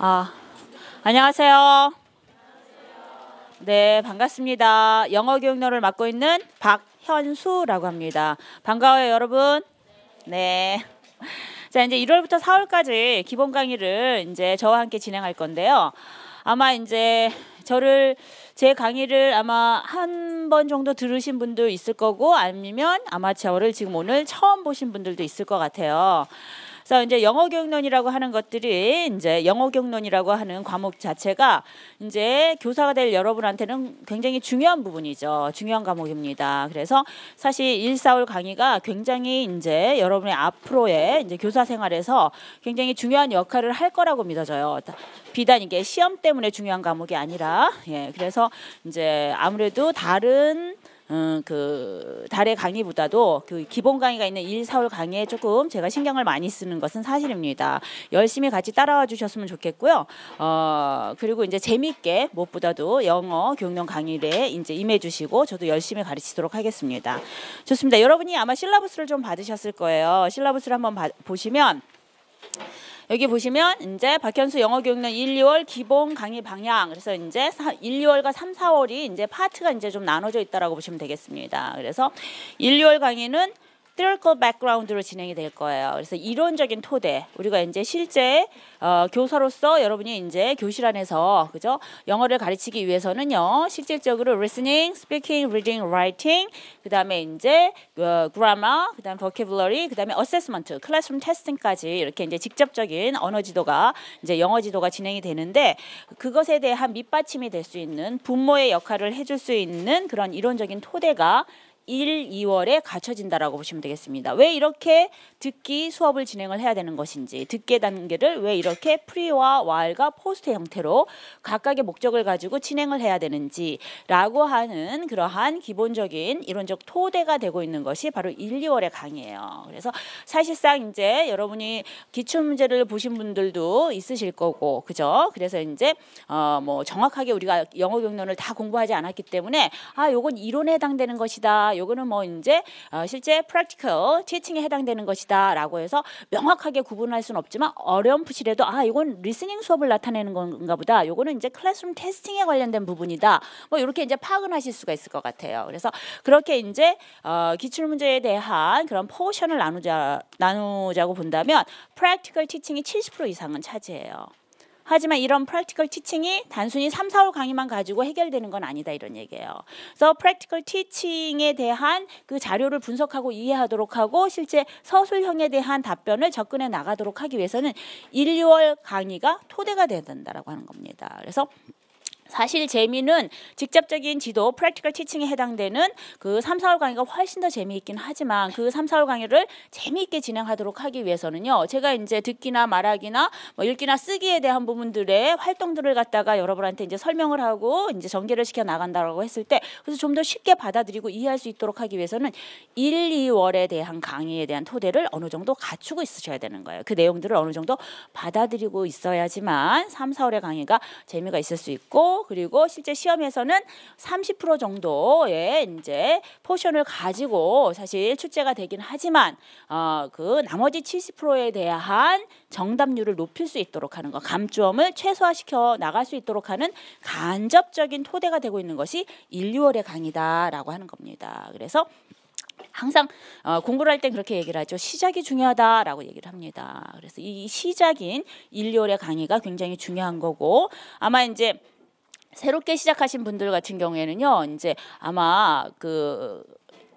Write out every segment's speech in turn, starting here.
아, 안녕하세요. 네, 반갑습니다. 영어 교육로를 맡고 있는 박현수라고 합니다. 반가워요, 여러분. 네. 자, 이제 1월부터 4월까지 기본 강의를 이제 저와 함께 진행할 건데요. 아마 이제 제 강의를 아마 한 번 정도 들으신 분도 있을 거고, 아니면 아마 저를 지금 오늘 처음 보신 분들도 있을 것 같아요. 그래서 이제 영어 교육론이라고 하는 것들이 이제 영어 교육론이라고 하는 과목 자체가 이제 교사가 될 여러분한테는 굉장히 중요한 부분이죠. 중요한 과목입니다. 그래서 사실 1, 4월 강의가 굉장히 이제 여러분의 앞으로의 이제 교사 생활에서 굉장히 중요한 역할을 할 거라고 믿어져요. 비단 이게 시험 때문에 중요한 과목이 아니라, 그래서 이제 아무래도 다른 달의 강의보다도 그 기본 강의가 있는 1, 4월 강의에 조금 제가 신경을 많이 쓰는 것은 사실입니다. 열심히 같이 따라와 주셨으면 좋겠고요. 그리고 이제 재미있게 무엇보다도 영어 교육론 강의에 이제 임해 주시고 저도 열심히 가르치도록 하겠습니다. 좋습니다. 여러분이 아마 실라부스를 좀 받으셨을 거예요. 실라부스를 한번 보시면 여기 보시면 이제 박현수 영어 교육론 1, 2월 기본 강의 방향. 그래서 이제 1, 2월과 3, 4월이 이제 파트가 이제 좀 나눠져 있다라고 보시면 되겠습니다. 그래서 1, 2월 강의는 theoretical background로 진행이 될 거예요. 그래서 이론적인 토대, 우리가 이제 실제 교사로서 여러분이 이제 교실 안에서 그죠? 영어를 가르치기 위해서는요, 실질적으로 listening, speaking, reading, writing, 그다음에 이제 grammar, 그다음에 vocabulary, 그다음에 assessment, classroom testing까지 이렇게 이제 직접적인 언어 지도가 이제 영어 지도가 진행이 되는데, 그것에 대한 밑받침이 될 수 있는 분모의 역할을 해줄 수 있는 그런 이론적인 토대가 1, 2월에 갖춰진다라고 보시면 되겠습니다. 왜 이렇게 듣기 수업을 진행을 해야 되는 것인지, 듣기 단계를 왜 이렇게 프리와 while과 포스트 형태로 각각의 목적을 가지고 진행을 해야 되는지 라고 하는 그러한 기본적인 이론적 토대가 되고 있는 것이 바로 1, 2월의 강의예요. 그래서 사실상 이제 여러분이 기출문제를 보신 분들도 있으실 거고, 그죠? 그래서 이제 뭐 정확하게 우리가 영어 교육론을 다 공부하지 않았기 때문에 요건 이론에 해당되는 것이다, 요거는 뭐 이제 실제 practical teaching에 해당되는 것이다 라고 해서 명확하게 구분할 수는 없지만, 어렴풋이라도 이건 리스닝 수업을 나타내는 건가 보다, 요거는 이제 클래스룸 테스팅에 관련된 부분이다, 뭐 이렇게 이제 파악은 하실 수가 있을 것 같아요. 그래서 그렇게 이제 기출문제에 대한 그런 포션을 나누자고 본다면 practical teaching이 70% 이상은 차지해요. 하지만 이런 프랙티컬 티칭이 단순히 3, 4월 강의만 가지고 해결되는 건 아니다, 이런 얘기예요. 그래서 프랙티컬 티칭에 대한 그 자료를 분석하고 이해하도록 하고 실제 서술형에 대한 답변을 접근해 나가도록 하기 위해서는 1, 2월 강의가 토대가 돼야 된다라고 하는 겁니다. 그래서 사실 재미는 직접적인 지도, 프랙티컬 티칭에 해당되는 그 3, 4월 강의가 훨씬 더 재미있긴 하지만, 그 3, 4월 강의를 재미있게 진행하도록 하기 위해서는요, 제가 이제 듣기나 말하기나 뭐 읽기나 쓰기에 대한 부분들의 활동들을 갖다가 여러분한테 이제 설명을 하고 이제 전개를 시켜 나간다고 했을 때, 그래서 좀 더 쉽게 받아들이고 이해할 수 있도록 하기 위해서는 1, 2월에 대한 강의에 대한 토대를 어느 정도 갖추고 있으셔야 되는 거예요. 그 내용들을 어느 정도 받아들이고 있어야지만 3, 4월의 강의가 재미가 있을 수 있고, 그리고 실제 시험에서는 30% 정도의 이제 포션을 가지고 사실 출제가 되긴 하지만 그 나머지 70%에 대한 정답률을 높일 수 있도록 하는 것, 감점을 최소화시켜 나갈 수 있도록 하는 간접적인 토대가 되고 있는 것이 1, 2월의 강의다라고 하는 겁니다. 그래서 항상 공부를 할 때 그렇게 얘기를 하죠. 시작이 중요하다라고 얘기를 합니다. 그래서 이 시작인 1, 2월의 강의가 굉장히 중요한 거고, 아마 이제 새롭게 시작하신 분들 같은 경우에는요, 이제 아마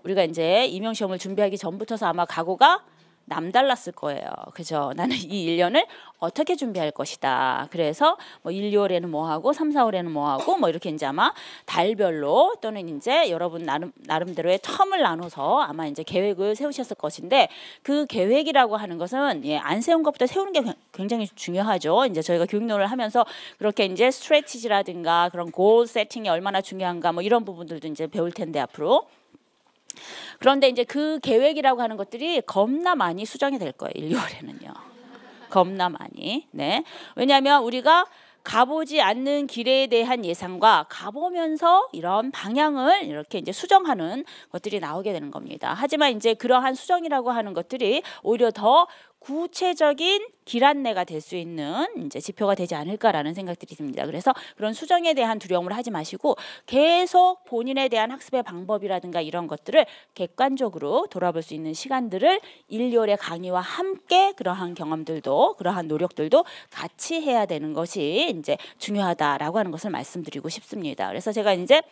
우리가 이제 임용시험을 준비하기 전부터서 아마 각오가 남달랐을 거예요. 그죠? 나는 이 1년을 어떻게 준비할 것이다. 그래서 뭐 1, 2월에는 뭐 하고 3, 4월에는 뭐 하고 뭐 이렇게 이제 아마 달별로 또는 이제 여러분 나름대로의 텀을 나눠서 아마 이제 계획을 세우셨을 것인데, 그 계획이라고 하는 것은 안 세운 것보다 세우는 게 굉장히 중요하죠. 이제 저희가 교육론을 하면서 그렇게 이제 스트래티지라든가 그런 골 세팅이 얼마나 중요한가 뭐 이런 부분들도 이제 배울 텐데 앞으로. 그런데 이제 그 계획이라고 하는 것들이 겁나 많이 수정이 될 거예요. 1, 2월에는요. 겁나 많이. 네. 왜냐하면 우리가 가보지 않는 길에 대한 예상과 가보면서 이런 방향을 이렇게 이제 수정하는 것들이 나오게 되는 겁니다. 하지만 이제 그러한 수정이라고 하는 것들이 오히려 더 구체적인 길 안내가 될 수 있는 이제 지표가 되지 않을까라는 생각들이 듭니다. 그래서 그런 수정에 대한 두려움을 하지 마시고 계속 본인에 대한 학습의 방법이라든가 이런 것들을 객관적으로 돌아볼 수 있는 시간들을 1, 2월의 강의와 함께 그러한 경험들도 그러한 노력들도 같이 해야 되는 것이 이제 중요하다라고 하는 것을 말씀드리고 싶습니다. 그래서 제가 이제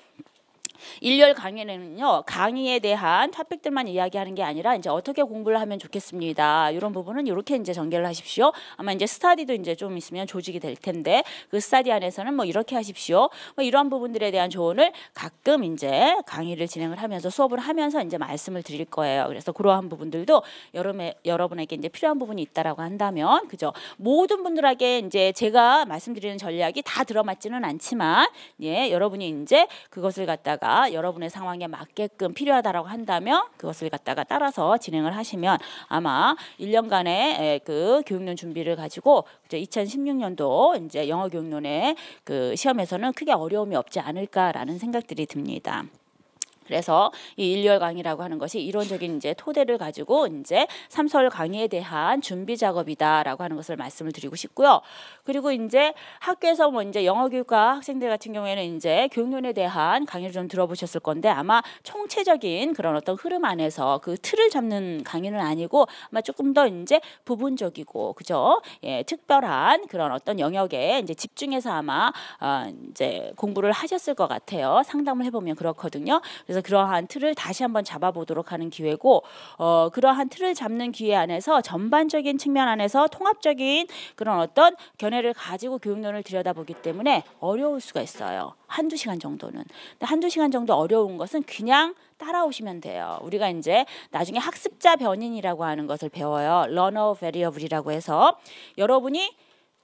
1월 강의는요, 강의에 대한 토픽들만 이야기하는 게 아니라 이제 어떻게 공부를 하면 좋겠습니다. 이런 부분은 이렇게 이제 전개를 하십시오. 아마 이제 스터디도 이제 좀 있으면 조직이 될 텐데 그 스터디 안에서는 뭐 이렇게 하십시오. 뭐 이러한 부분들에 대한 조언을 가끔 이제 강의를 진행을 하면서 수업을 하면서 이제 말씀을 드릴 거예요. 그래서 그러한 부분들도 여러분에게 이제 필요한 부분이 있다라고 한다면, 그죠? 모든 분들에게 이제 제가 말씀드리는 전략이 다 들어맞지는 않지만, 예, 여러분이 이제 그것을 갖다가 여러분의 상황에 맞게끔 필요하다라고 한다면 그것을 갖다가 따라서 진행을 하시면 아마 1년간의 그 교육론 준비를 가지고 2016년도 이제 영어 교육론의 그 시험에서는 크게 어려움이 없지 않을까라는 생각들이 듭니다. 그래서 이 1월 강의라고 하는 것이 이론적인 이제 토대를 가지고 이제 3, 4월 강의에 대한 준비 작업이다라고 하는 것을 말씀을 드리고 싶고요. 그리고 이제 학교에서 뭐 이제 영어 교육과 학생들 같은 경우에는 이제 교육론에 대한 강의를 좀 들어보셨을 건데 아마 총체적인 그런 어떤 흐름 안에서 그 틀을 잡는 강의는 아니고 아마 조금 더 이제 부분적이고, 그죠? 예, 특별한 그런 어떤 영역에 이제 집중해서 아마 이제 공부를 하셨을 것 같아요. 상담을 해보면 그렇거든요. 그래서 그러한 틀을 다시 한번 잡아보도록 하는 기회고, 그러한 틀을 잡는 기회 안에서 전반적인 측면 안에서 통합적인 그런 어떤 견해를 가지고 교육론을 들여다보기 때문에 어려울 수가 있어요. 한두 시간 정도는. 근데 한두 시간 정도 어려운 것은 그냥 따라오시면 돼요. 우리가 이제 나중에 학습자 변인이라고 하는 것을 배워요. Learner Variable이라고 해서 여러분이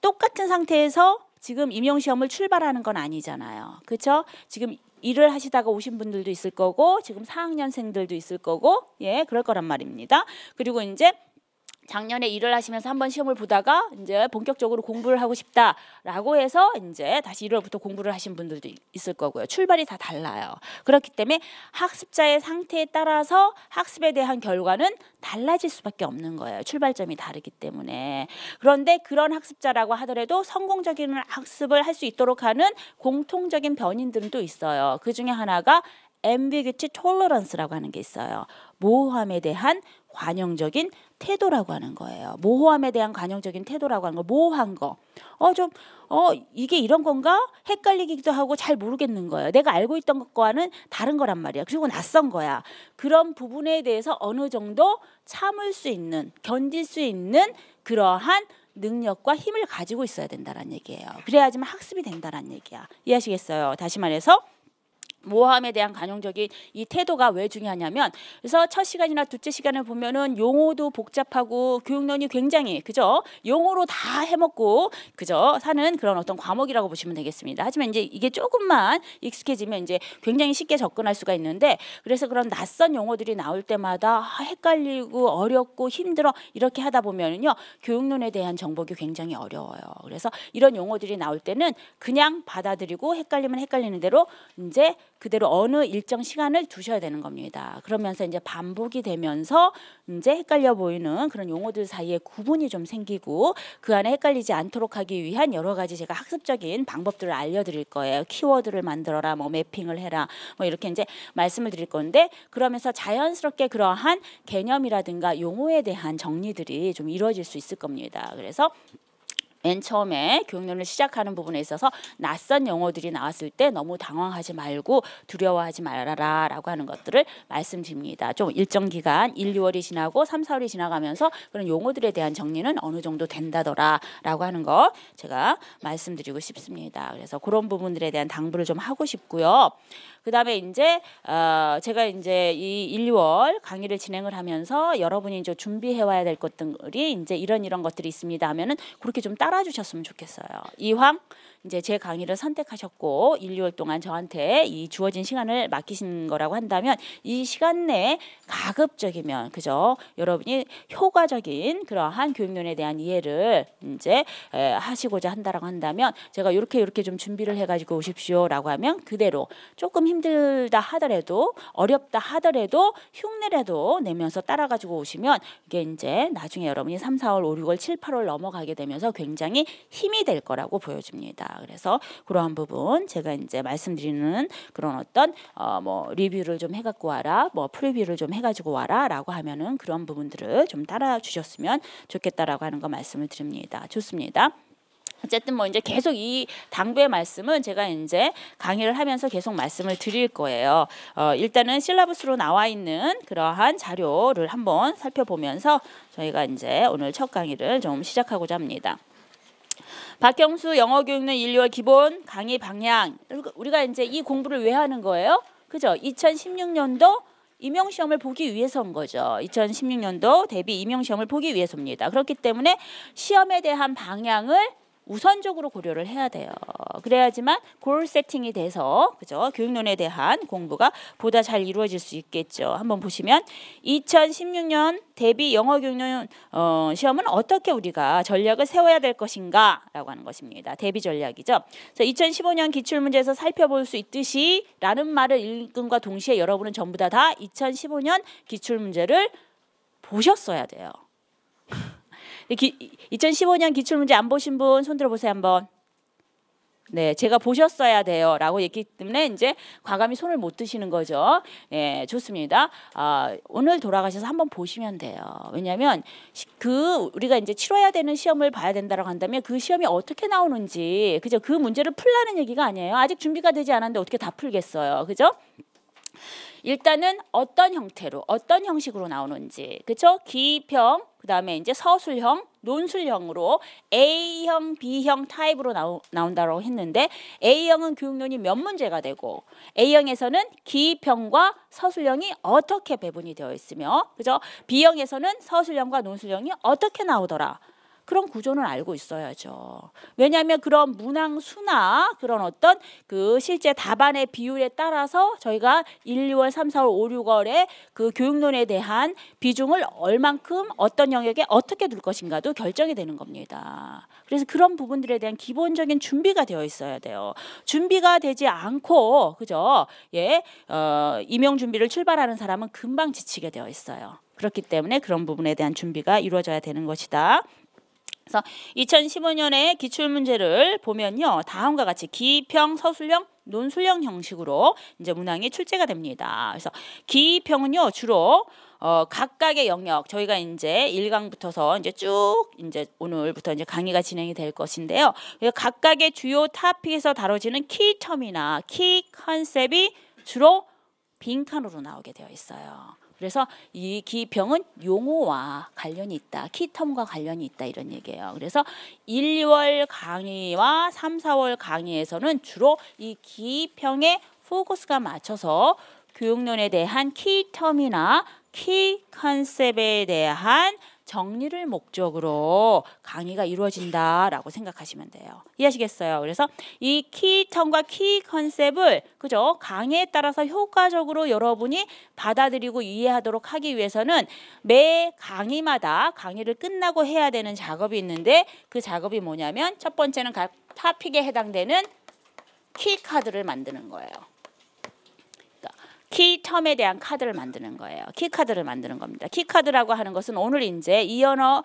똑같은 상태에서 지금 임용시험을 출발하는 건 아니잖아요. 그렇죠? 지금 일을 하시다가 오신 분들도 있을 거고 지금 4학년생들도 있을 거고, 예, 그럴 거란 말입니다. 그리고 이제 작년에 일을 하시면서 한번 시험을 보다가 이제 본격적으로 공부를 하고 싶다라고 해서 이제 다시 1월부터 공부를 하신 분들도 있을 거고요. 출발이 다 달라요. 그렇기 때문에 학습자의 상태에 따라서 학습에 대한 결과는 달라질 수밖에 없는 거예요. 출발점이 다르기 때문에. 그런데 그런 학습자라고 하더라도 성공적인 학습을 할 수 있도록 하는 공통적인 변인들은 또 있어요. 그 중에 하나가 ambiguity tolerance라고 하는 게 있어요. 모호함에 대한 관용적인 태도라고 하는 거예요. 모호함에 대한 관용적인 태도라고 하는 거, 모호한 거. 이게 이런 건가? 헷갈리기도 하고 잘 모르겠는 거예요. 내가 알고 있던 것과는 다른 거란 말이야. 그리고 낯선 거야. 그런 부분에 대해서 어느 정도 참을 수 있는, 견딜 수 있는 그러한 능력과 힘을 가지고 있어야 된다는 얘기예요. 그래야지만 학습이 된다는 얘기야. 이해하시겠어요? 다시 말해서 모호함에 대한 관용적인 이 태도가 왜 중요하냐면, 그래서 첫 시간이나 둘째 시간을 보면은 용어도 복잡하고 교육론이 굉장히, 그죠? 용어로 다 해먹고, 그죠? 사는 그런 어떤 과목이라고 보시면 되겠습니다. 하지만 이제 이게 조금만 익숙해지면 이제 굉장히 쉽게 접근할 수가 있는데, 그래서 그런 낯선 용어들이 나올 때마다 헷갈리고 어렵고 힘들어 이렇게 하다 보면은요, 교육론에 대한 정복이 굉장히 어려워요. 그래서 이런 용어들이 나올 때는 그냥 받아들이고 헷갈리면 헷갈리는 대로 이제 그대로 어느 일정 시간을 두셔야 되는 겁니다. 그러면서 이제 반복이 되면서 이제 헷갈려 보이는 그런 용어들 사이에 구분이 좀 생기고 그 안에 헷갈리지 않도록 하기 위한 여러 가지 제가 학습적인 방법들을 알려드릴 거예요. 키워드를 만들어라, 뭐 매핑을 해라, 뭐 이렇게 이제 말씀을 드릴 건데, 그러면서 자연스럽게 그러한 개념이라든가 용어에 대한 정리들이 좀 이루어질 수 있을 겁니다. 그래서 맨 처음에 교육론을 시작하는 부분에 있어서 낯선 용어들이 나왔을 때 너무 당황하지 말고 두려워하지 말아라 라고 하는 것들을 말씀드립니다. 좀 일정 기간 1, 2월이 지나고 3, 4월이 지나가면서 그런 용어들에 대한 정리는 어느 정도 된다더라 라고 하는 거 제가 말씀드리고 싶습니다. 그래서 그런 부분들에 대한 당부를 좀 하고 싶고요. 그 다음에 이제 제가 이제 이 1, 2월 강의를 진행을 하면서 여러분이 이제 준비해 와야 될 것들이 이제 이런 것들이 있습니다 하면은 그렇게 좀 따라주셨으면 좋겠어요. 이왕 이제 제 강의를 선택하셨고 1, 2월 동안 저한테 이 주어진 시간을 맡기신 거라고 한다면 이 시간 내에 가급적이면 그죠? 여러분이 효과적인 그러한 교육론에 대한 이해를 이제 하시고자 한다라고 한다면 제가 이렇게 좀 준비를 해가지고 오십시오라고 하면 그대로 조금 힘들다 하더라도 어렵다 하더라도 흉내라도 내면서 따라가지고 오시면 이게 이제 나중에 여러분이 3, 4월, 5, 6월, 7, 8월 넘어가게 되면서 굉장히 힘이 될 거라고 보여집니다. 그래서 그러한 부분 제가 이제 말씀드리는 그런 어떤 뭐 리뷰를 좀 해갖고 와라, 뭐 프리뷰를 좀 해가지고 와라라고 하면은 그런 부분들을 좀 따라 주셨으면 좋겠다라고 하는 거 말씀을 드립니다. 좋습니다. 어쨌든 뭐 이제 계속 이 당부의 말씀은 제가 이제 강의를 하면서 계속 말씀을 드릴 거예요. 일단은 실라부스로 나와 있는 그러한 자료를 한번 살펴보면서 저희가 이제 오늘 첫 강의를 좀 시작하고자 합니다. 박경수 영어교육론 1, 2월 기본 강의 방향. 우리가 이제 이 공부를 왜 하는 거예요? 그죠? 2016년도 임용시험을 보기 위해서인 거죠. 2016년도 대비 임용시험을 보기 위해서입니다. 그렇기 때문에 시험에 대한 방향을 우선적으로 고려를 해야 돼요. 그래야지만 골 세팅이 돼서 그죠? 교육론에 대한 공부가 보다 잘 이루어질 수 있겠죠. 한번 보시면 2016년 대비 영어교육론 시험은 어떻게 우리가 전략을 세워야 될 것인가 라고 하는 것입니다. 대비 전략이죠. 그래서 2015년 기출문제에서 살펴볼 수 있듯이 라는 말을 읽음과 동시에 여러분은 전부 다 2015년 기출문제를 보셨어야 돼요. 2015년 기출문제 안 보신 분 손 들어보세요 한번. 네, 제가 보셨어야 돼요 라고 했기 때문에 이제 과감히 손을 못 드시는 거죠. 네, 좋습니다. 오늘 돌아가셔서 한번 보시면 돼요. 왜냐하면 우리가 이제 치러야 되는 시험을 봐야 된다고 한다면 그 시험이 어떻게 나오는지 그죠? 그 문제를 풀라는 얘기가 아니에요. 아직 준비가 되지 않았는데 어떻게 다 풀겠어요. 그죠? 일단은 어떤 형태로 어떤 형식으로 나오는지 그렇죠? 기평 그다음에 이제 서술형 논술형으로 A형, B형 타입으로 나온다고 했는데 A형은 교육론이 몇 문제가 되고 A형에서는 기평과 서술형이 어떻게 배분이 되어 있으며 그죠? B형에서는 서술형과 논술형이 어떻게 나오더라. 그런 구조는 알고 있어야죠. 왜냐하면 그런 문항수나 그런 어떤 그 실제 답안의 비율에 따라서 저희가 1, 2월, 3, 4월, 5, 6월에 그 교육론에 대한 비중을 얼만큼 어떤 영역에 어떻게 둘 것인가도 결정이 되는 겁니다. 그래서 그런 부분들에 대한 기본적인 준비가 되어 있어야 돼요. 준비가 되지 않고 그죠? 예, 임용 준비를 출발하는 사람은 금방 지치게 되어 있어요. 그렇기 때문에 그런 부분에 대한 준비가 이루어져야 되는 것이다. 그래서 2015년에 기출문제를 보면요. 다음과 같이 기평, 서술형, 논술형 형식으로 이제 문항이 출제가 됩니다. 그래서 기평은요. 주로 각각의 영역 저희가 이제 1강부터서 이제 쭉 이제 오늘부터 이제 강의가 진행이 될 것인데요. 각각의 주요 토픽에서 다뤄지는 키텀이나 키 컨셉이 주로 빈칸으로 나오게 되어 있어요. 그래서 이 기평은 용어와 관련이 있다. 키텀과 관련이 있다. 이런 얘기예요. 그래서 1, 2월 강의와 3, 4월 강의에서는 주로 이 기평에 포커스가 맞춰서 교육론에 대한 키텀이나 키 컨셉에 대한 정리를 목적으로 강의가 이루어진다라고 생각하시면 돼요. 이해하시겠어요? 그래서 이 키텀과 키 컨셉을 그죠? 강의에 따라서 효과적으로 여러분이 받아들이고 이해하도록 하기 위해서는 매 강의마다 강의를 끝나고 해야 되는 작업이 있는데 그 작업이 뭐냐면 첫 번째는 각 토픽에 해당되는 키 카드를 만드는 거예요. 키텀에 대한 카드를 만드는 거예요. 키카드를 만드는 겁니다. 키카드라고 하는 것은 오늘 이제 이 언어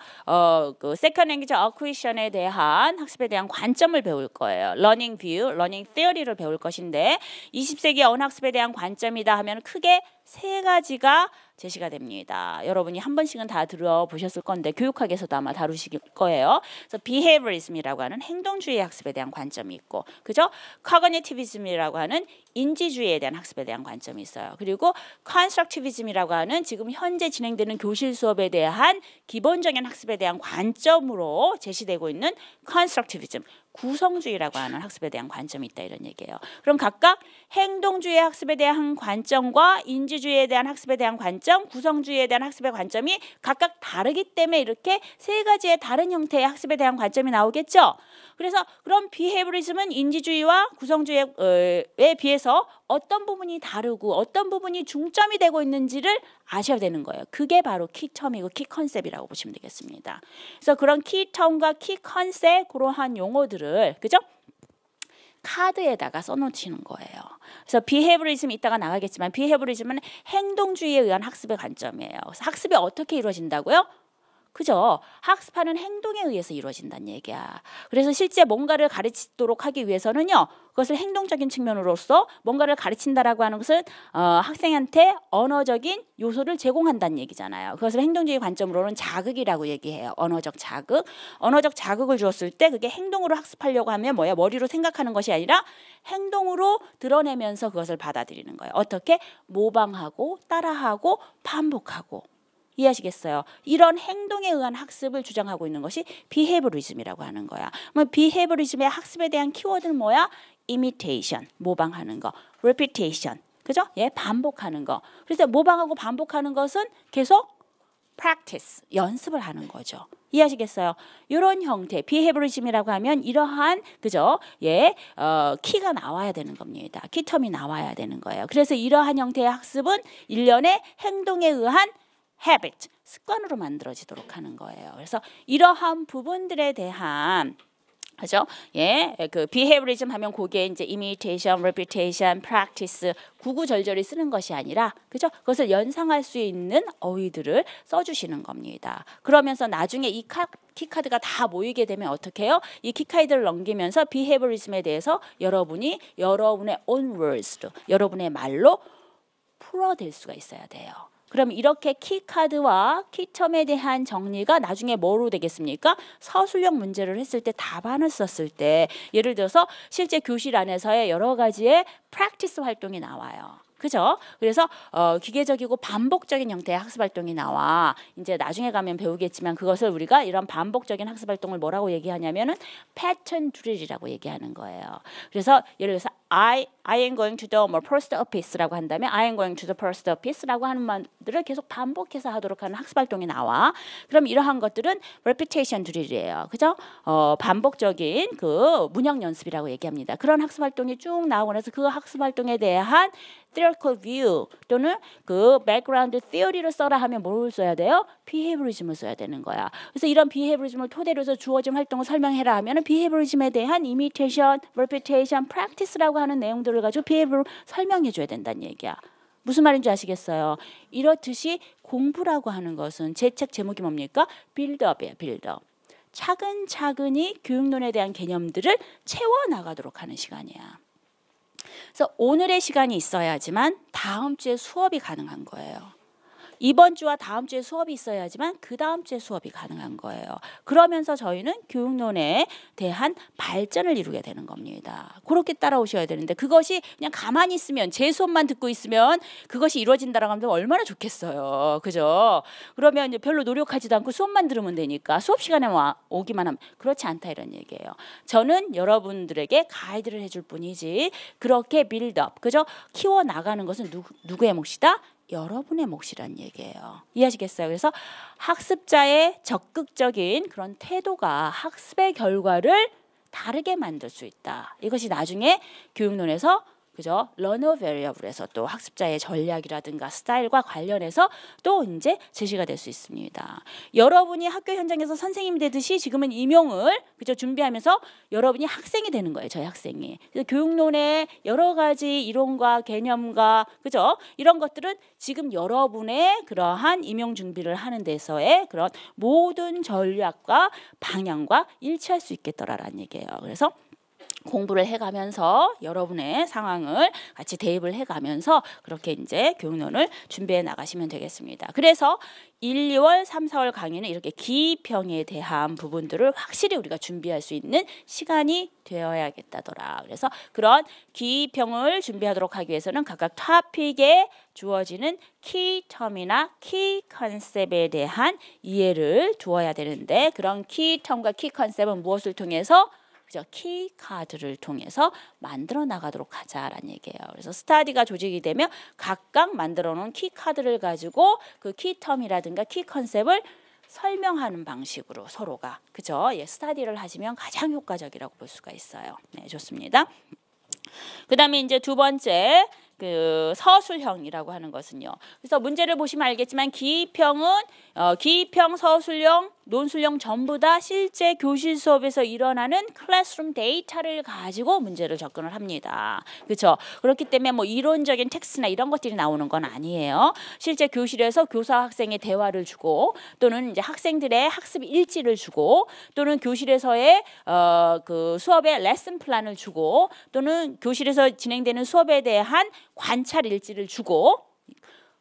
그 세컨 랭귀지 어쿠이션에 대한 학습에 대한 관점을 배울 거예요. 러닝 뷰, 러닝 theory를 배울 것인데 20세기 언어 학습에 대한 관점이다 하면 크게 세 가지가 제시가 됩니다. 여러분이 한 번씩은 다 들어보셨을 건데 교육학에서도 아마 다루실 거예요. 그래서 behaviorism이라고 하는 행동주의 학습에 대한 관점이 있고, 그죠? cognitivism이라고 하는 인지주의에 대한 학습에 대한 관점이 있어요. 그리고 constructivism이라고 하는 지금 현재 진행되는 교실 수업에 대한 기본적인 학습에 대한 관점으로 제시되고 있는 constructivism, 구성주의라고 하는 학습에 대한 관점이 있다 이런 얘기예요. 그럼 각각 행동주의의 학습에 대한 관점과 인지주의에 대한 학습에 대한 관점, 구성주의에 대한 학습의 관점이 각각 다르기 때문에 이렇게 세 가지의 다른 형태의 학습에 대한 관점이 나오겠죠. 그래서 그럼 비헤이브리즘은 인지주의와 구성주의에 비해서 어떤 부분이 다르고 어떤 부분이 중점이 되고 있는지를 아셔야 되는 거예요. 그게 바로 키텀이고 키컨셉이라고 보시면 되겠습니다. 그래서 그런 키텀과 키컨셉 그러한 용어들을 그죠? 카드에다가 써놓치는 거예요. 그래서 비헤이브리즘이 이따가 나가겠지만 비헤이브리즘은 행동주의에 의한 학습의 관점이에요. 그래서 학습이 어떻게 이루어진다고요? 그죠? 학습하는 행동에 의해서 이루어진다는 얘기야. 그래서 실제 뭔가를 가르치도록 하기 위해서는요. 그것을 행동적인 측면으로서 뭔가를 가르친다라고 하는 것은 학생한테 언어적인 요소를 제공한다는 얘기잖아요. 그것을 행동주의 관점으로는 자극이라고 얘기해요. 언어적 자극. 언어적 자극을 주었을 때 그게 행동으로 학습하려고 하면 뭐야? 머리로 생각하는 것이 아니라 행동으로 드러내면서 그것을 받아들이는 거예요. 어떻게? 모방하고 따라하고 반복하고. 이해하시겠어요? 이런 행동에 의한 학습을 주장하고 있는 것이 비헤이브리즘이라고 하는 거야. 그럼 비헤이브리즘의 학습에 대한 키워드는 뭐야? imitation, 모방하는 거, repetition, 그죠? 예, 반복하는 거. 그래서 모방하고 반복하는 것은 계속 practice, 연습을 하는 거죠. 이해하시겠어요? 이런 형태, 비헤이브리즘이라고 하면 이러한 그죠? 예, 키가 나와야 되는 겁니다. 키텀이 나와야 되는 거예요. 그래서 이러한 형태의 학습은 일련의 행동에 의한 habit, 습관으로 만들어지도록 하는 거예요. 그래서 이러한 부분들에 대한 그죠? 예, 그 behaviorism 하면 거기에 이제 imitation, repetition, practice 구구절절히 쓰는 것이 아니라 그죠? 그것을 연상할 수 있는 어휘들을 써주시는 겁니다. 그러면서 나중에 이 키카드가 다 모이게 되면 어떻게 해요? 이 키카드를 넘기면서 behaviorism에 대해서 여러분이 여러분의 own words로 여러분의 말로 풀어댈 수가 있어야 돼요. 그럼 이렇게 키카드와 키텀에 대한 정리가 나중에 뭐로 되겠습니까? 서술형 문제를 했을 때 답안을 썼을 때 예를 들어서 실제 교실 안에서의 여러 가지의 프랙티스 활동이 나와요. 그죠? 그래서 기계적이고 반복적인 형태의 학습 활동이 나와. 이제 나중에 가면 배우겠지만 그것을 우리가 이런 반복적인 학습 활동을 뭐라고 얘기하냐면은 패턴 드릴이라고 얘기하는 거예요. 그래서 예를 들어서 I am going to the post office라고 한다면 I am going to the post office라고 하는 말들을 계속 반복해서 하도록 하는 학습 활동이 나와. 그럼 이러한 것들은 repetition 드릴이에요. 그죠? 반복적인 그 문형 연습이라고 얘기합니다. 그런 학습 활동이 쭉 나오고 나서 그 학습 활동에 대한 theoretical view 또는 그 background theory를 써라 하면 뭘 써야 돼요? behaviorism을 써야 되는 거야. 그래서 이런 behaviorism을 토대로 해서 주어진 활동을 설명해라 하면 behaviorism에 대한 imitation, repetition, practice라고 하는 내용들을 가지고 behavio를 설명해 줘야 된다는 얘기야. 무슨 말인지 아시겠어요? 이렇듯이 공부라고 하는 것은 제 책 제목이 뭡니까? 빌드업이에요. 빌드업. 차근차근히 교육론에 대한 개념들을 채워나가도록 하는 시간이야. 그래서 오늘의 시간이 있어야지만 다음 주에 수업이 가능한 거예요. 이번 주와 다음 주에 수업이 있어야지만 그 다음 주에 수업이 가능한 거예요. 그러면서 저희는 교육론에 대한 발전을 이루게 되는 겁니다. 그렇게 따라오셔야 되는데 그것이 그냥 가만히 있으면 제 수업만 듣고 있으면 그것이 이루어진다라고 하면 얼마나 좋겠어요. 그죠? 그러면 이제 별로 노력하지도 않고 수업만 들으면 되니까 수업 시간에 오기만 하면 그렇지 않다 이런 얘기예요. 저는 여러분들에게 가이드를 해줄 뿐이지 그렇게 빌드업, 그죠? 키워나가는 것은 누구의 몫이다? 여러분의 몫이란 얘기예요. 이해하시겠어요? 그래서 학습자의 적극적인 그런 태도가 학습의 결과를 다르게 만들 수 있다. 이것이 나중에 교육론에서 그죠? learner variable에서 또 학습자의 전략이라든가 스타일과 관련해서 또 이제 제시가 될 수 있습니다. 여러분이 학교 현장에서 선생님이 되듯이 지금은 임용을 그죠? 준비하면서 여러분이 학생이 되는 거예요. 저희 학생이. 그래서 교육론의 여러 가지 이론과 개념과 그죠? 이런 것들은 지금 여러분의 그러한 임용 준비를 하는 데서의 그런 모든 전략과 방향과 일치할 수 있겠더라라는 얘기예요. 그래서 공부를 해가면서 여러분의 상황을 같이 대입을 해가면서 그렇게 이제 교육론을 준비해 나가시면 되겠습니다. 그래서 1, 2월, 3, 4월 강의는 이렇게 기평에 대한 부분들을 확실히 우리가 준비할 수 있는 시간이 되어야겠다더라. 그래서 그런 기평을 준비하도록 하기 위해서는 각각 토픽에 주어지는 키텀이나 키컨셉에 대한 이해를 두어야 되는데 그런 키텀과 키컨셉은 무엇을 통해서 그죠? 키 카드를 통해서 만들어 나가도록 하자라는 얘기예요. 그래서 스터디가 조직이 되면 각각 만들어 놓은 키 카드를 가지고 그 키텀이라든가 키 컨셉을 설명하는 방식으로 서로가 그죠? 예, 스터디를 하시면 가장 효과적이라고 볼 수가 있어요. 네, 좋습니다. 그다음에 이제 두 번째 그 서술형이라고 하는 것은요. 그래서 문제를 보시면 알겠지만 기입형은 기입형, 서술형, 논술형 전부 다 실제 교실 수업에서 일어나는 클래스룸 데이터를 가지고 문제를 접근을 합니다. 그렇죠? 그렇기 때문에 뭐 이론적인 텍스트나 이런 것들이 나오는 건 아니에요. 실제 교실에서 교사와 학생의 대화를 주고 또는 이제 학생들의 학습 일지를 주고 또는 교실에서의 그 수업의 레슨 플랜을 주고 또는 교실에서 진행되는 수업에 대한 관찰 일지를 주고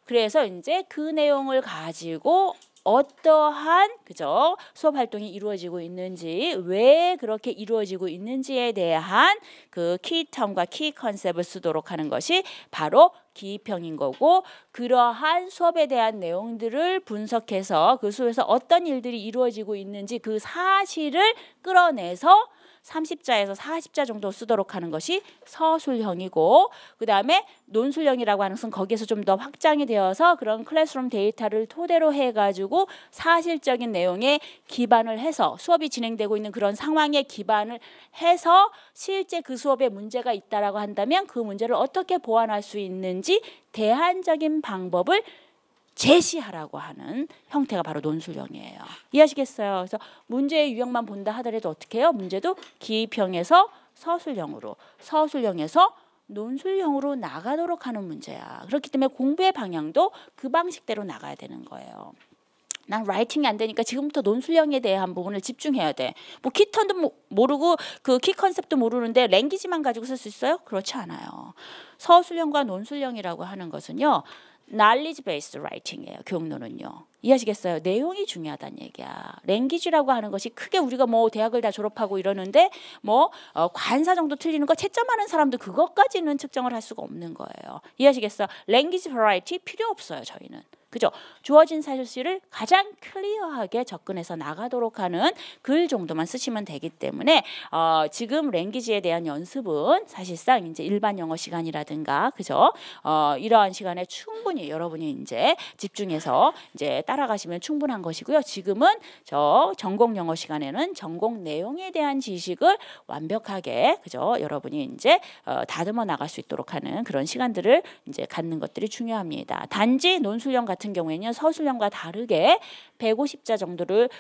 그래서 이제 그 내용을 가지고 어떠한 그죠 수업 활동이 이루어지고 있는지 왜 그렇게 이루어지고 있는지에 대한 그 키텀과 키 컨셉을 쓰도록 하는 것이 바로 기입형인 거고 그러한 수업에 대한 내용들을 분석해서 그 수업에서 어떤 일들이 이루어지고 있는지 그 사실을 끌어내서 30자에서 40자 정도 쓰도록 하는 것이 서술형이고 그 다음에 논술형이라고 하는 것은 거기에서 좀 더 확장이 되어서 그런 클래스룸 데이터를 토대로 해가지고 사실적인 내용에 기반을 해서 수업이 진행되고 있는 그런 상황에 기반을 해서 실제 그 수업에 문제가 있다라고 한다면 그 문제를 어떻게 보완할 수 있는지 대안적인 방법을 제시하라고 하는 형태가 바로 논술형이에요. 이해하시겠어요? 그래서 문제의 유형만 본다 하더라도 어떻게 해요? 문제도 기입형에서 서술형으로, 서술형에서 논술형으로 나가도록 하는 문제야. 그렇기 때문에 공부의 방향도 그 방식대로 나가야 되는 거예요. 난 라이팅이 안 되니까 지금부터 논술형에 대한 부분을 집중해야 돼. 뭐 키턴도 모르고 그 키 컨셉도 모르는데 랭귀지만 가지고 쓸 수 있어요? 그렇지 않아요. 서술형과 논술형이라고 하는 것은요. knowledge based writing이에요. 교육론은요. 이해하시겠어요? 내용이 중요하다는 얘기야. 랭귀지라고 하는 것이 크게 우리가 뭐 대학을 다 졸업하고 이러는데 뭐 관사 정도 틀리는 거 채점하는 사람도 그것까지는 측정을 할 수가 없는 거예요. 이해하시겠어요? 랭귀지 버라이티 필요 없어요. 저희는. 그죠? 주어진 사실을 가장 클리어하게 접근해서 나가도록 하는 글 정도만 쓰시면 되기 때문에 지금 랭귀지에 대한 연습은 사실상 이제 일반 영어 시간이라든가 그죠? 이러한 시간에 충분히 여러분이 이제 집중해서 이제 따라가시면 충분한 것이고요. 지금은 저 전공 영어 시간에는 전공 내용에 대한 지식을 완벽하게 그죠? 여러분이 이제 다듬어 나갈 수 있도록 하는 그런 시간들을 이제 갖는 것들이 중요합니다. 단지 논술형 같은 경우에는 서술형과 다르게 150자 정도를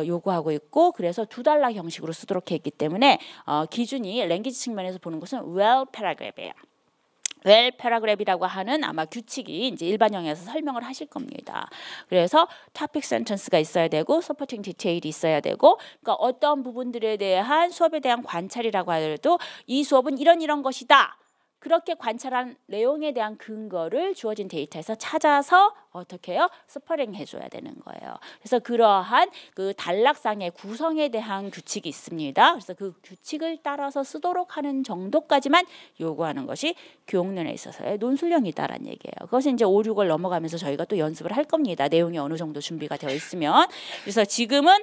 요구하고 있고 그래서 두 단락 형식으로 쓰도록 했기 때문에 기준이 랭귀지 측면에서 보는 것은 well paragraph이에요. well paragraph이라고 하는 아마 규칙이 이제 일반형에서 설명을 하실 겁니다. 그래서 topic sentence가 있어야 되고 supporting detail이 있어야 되고 그러니까 어떤 부분들에 대한 수업에 대한 관찰이라고 하더라도 이 수업은 이런 것이다. 그렇게 관찰한 내용에 대한 근거를 주어진 데이터에서 찾아서 어떻게 해요? 스퍼링 해줘야 되는 거예요. 그래서 그러한 그 단락상의 구성에 대한 규칙이 있습니다. 그래서 그 규칙을 따라서 쓰도록 하는 정도까지만 요구하는 것이 교육론에 있어서의 논술형이다라는 얘기예요. 그것은 이제 5, 6월 넘어가면서 저희가 또 연습을 할 겁니다. 내용이 어느 정도 준비가 되어 있으면. 그래서 지금은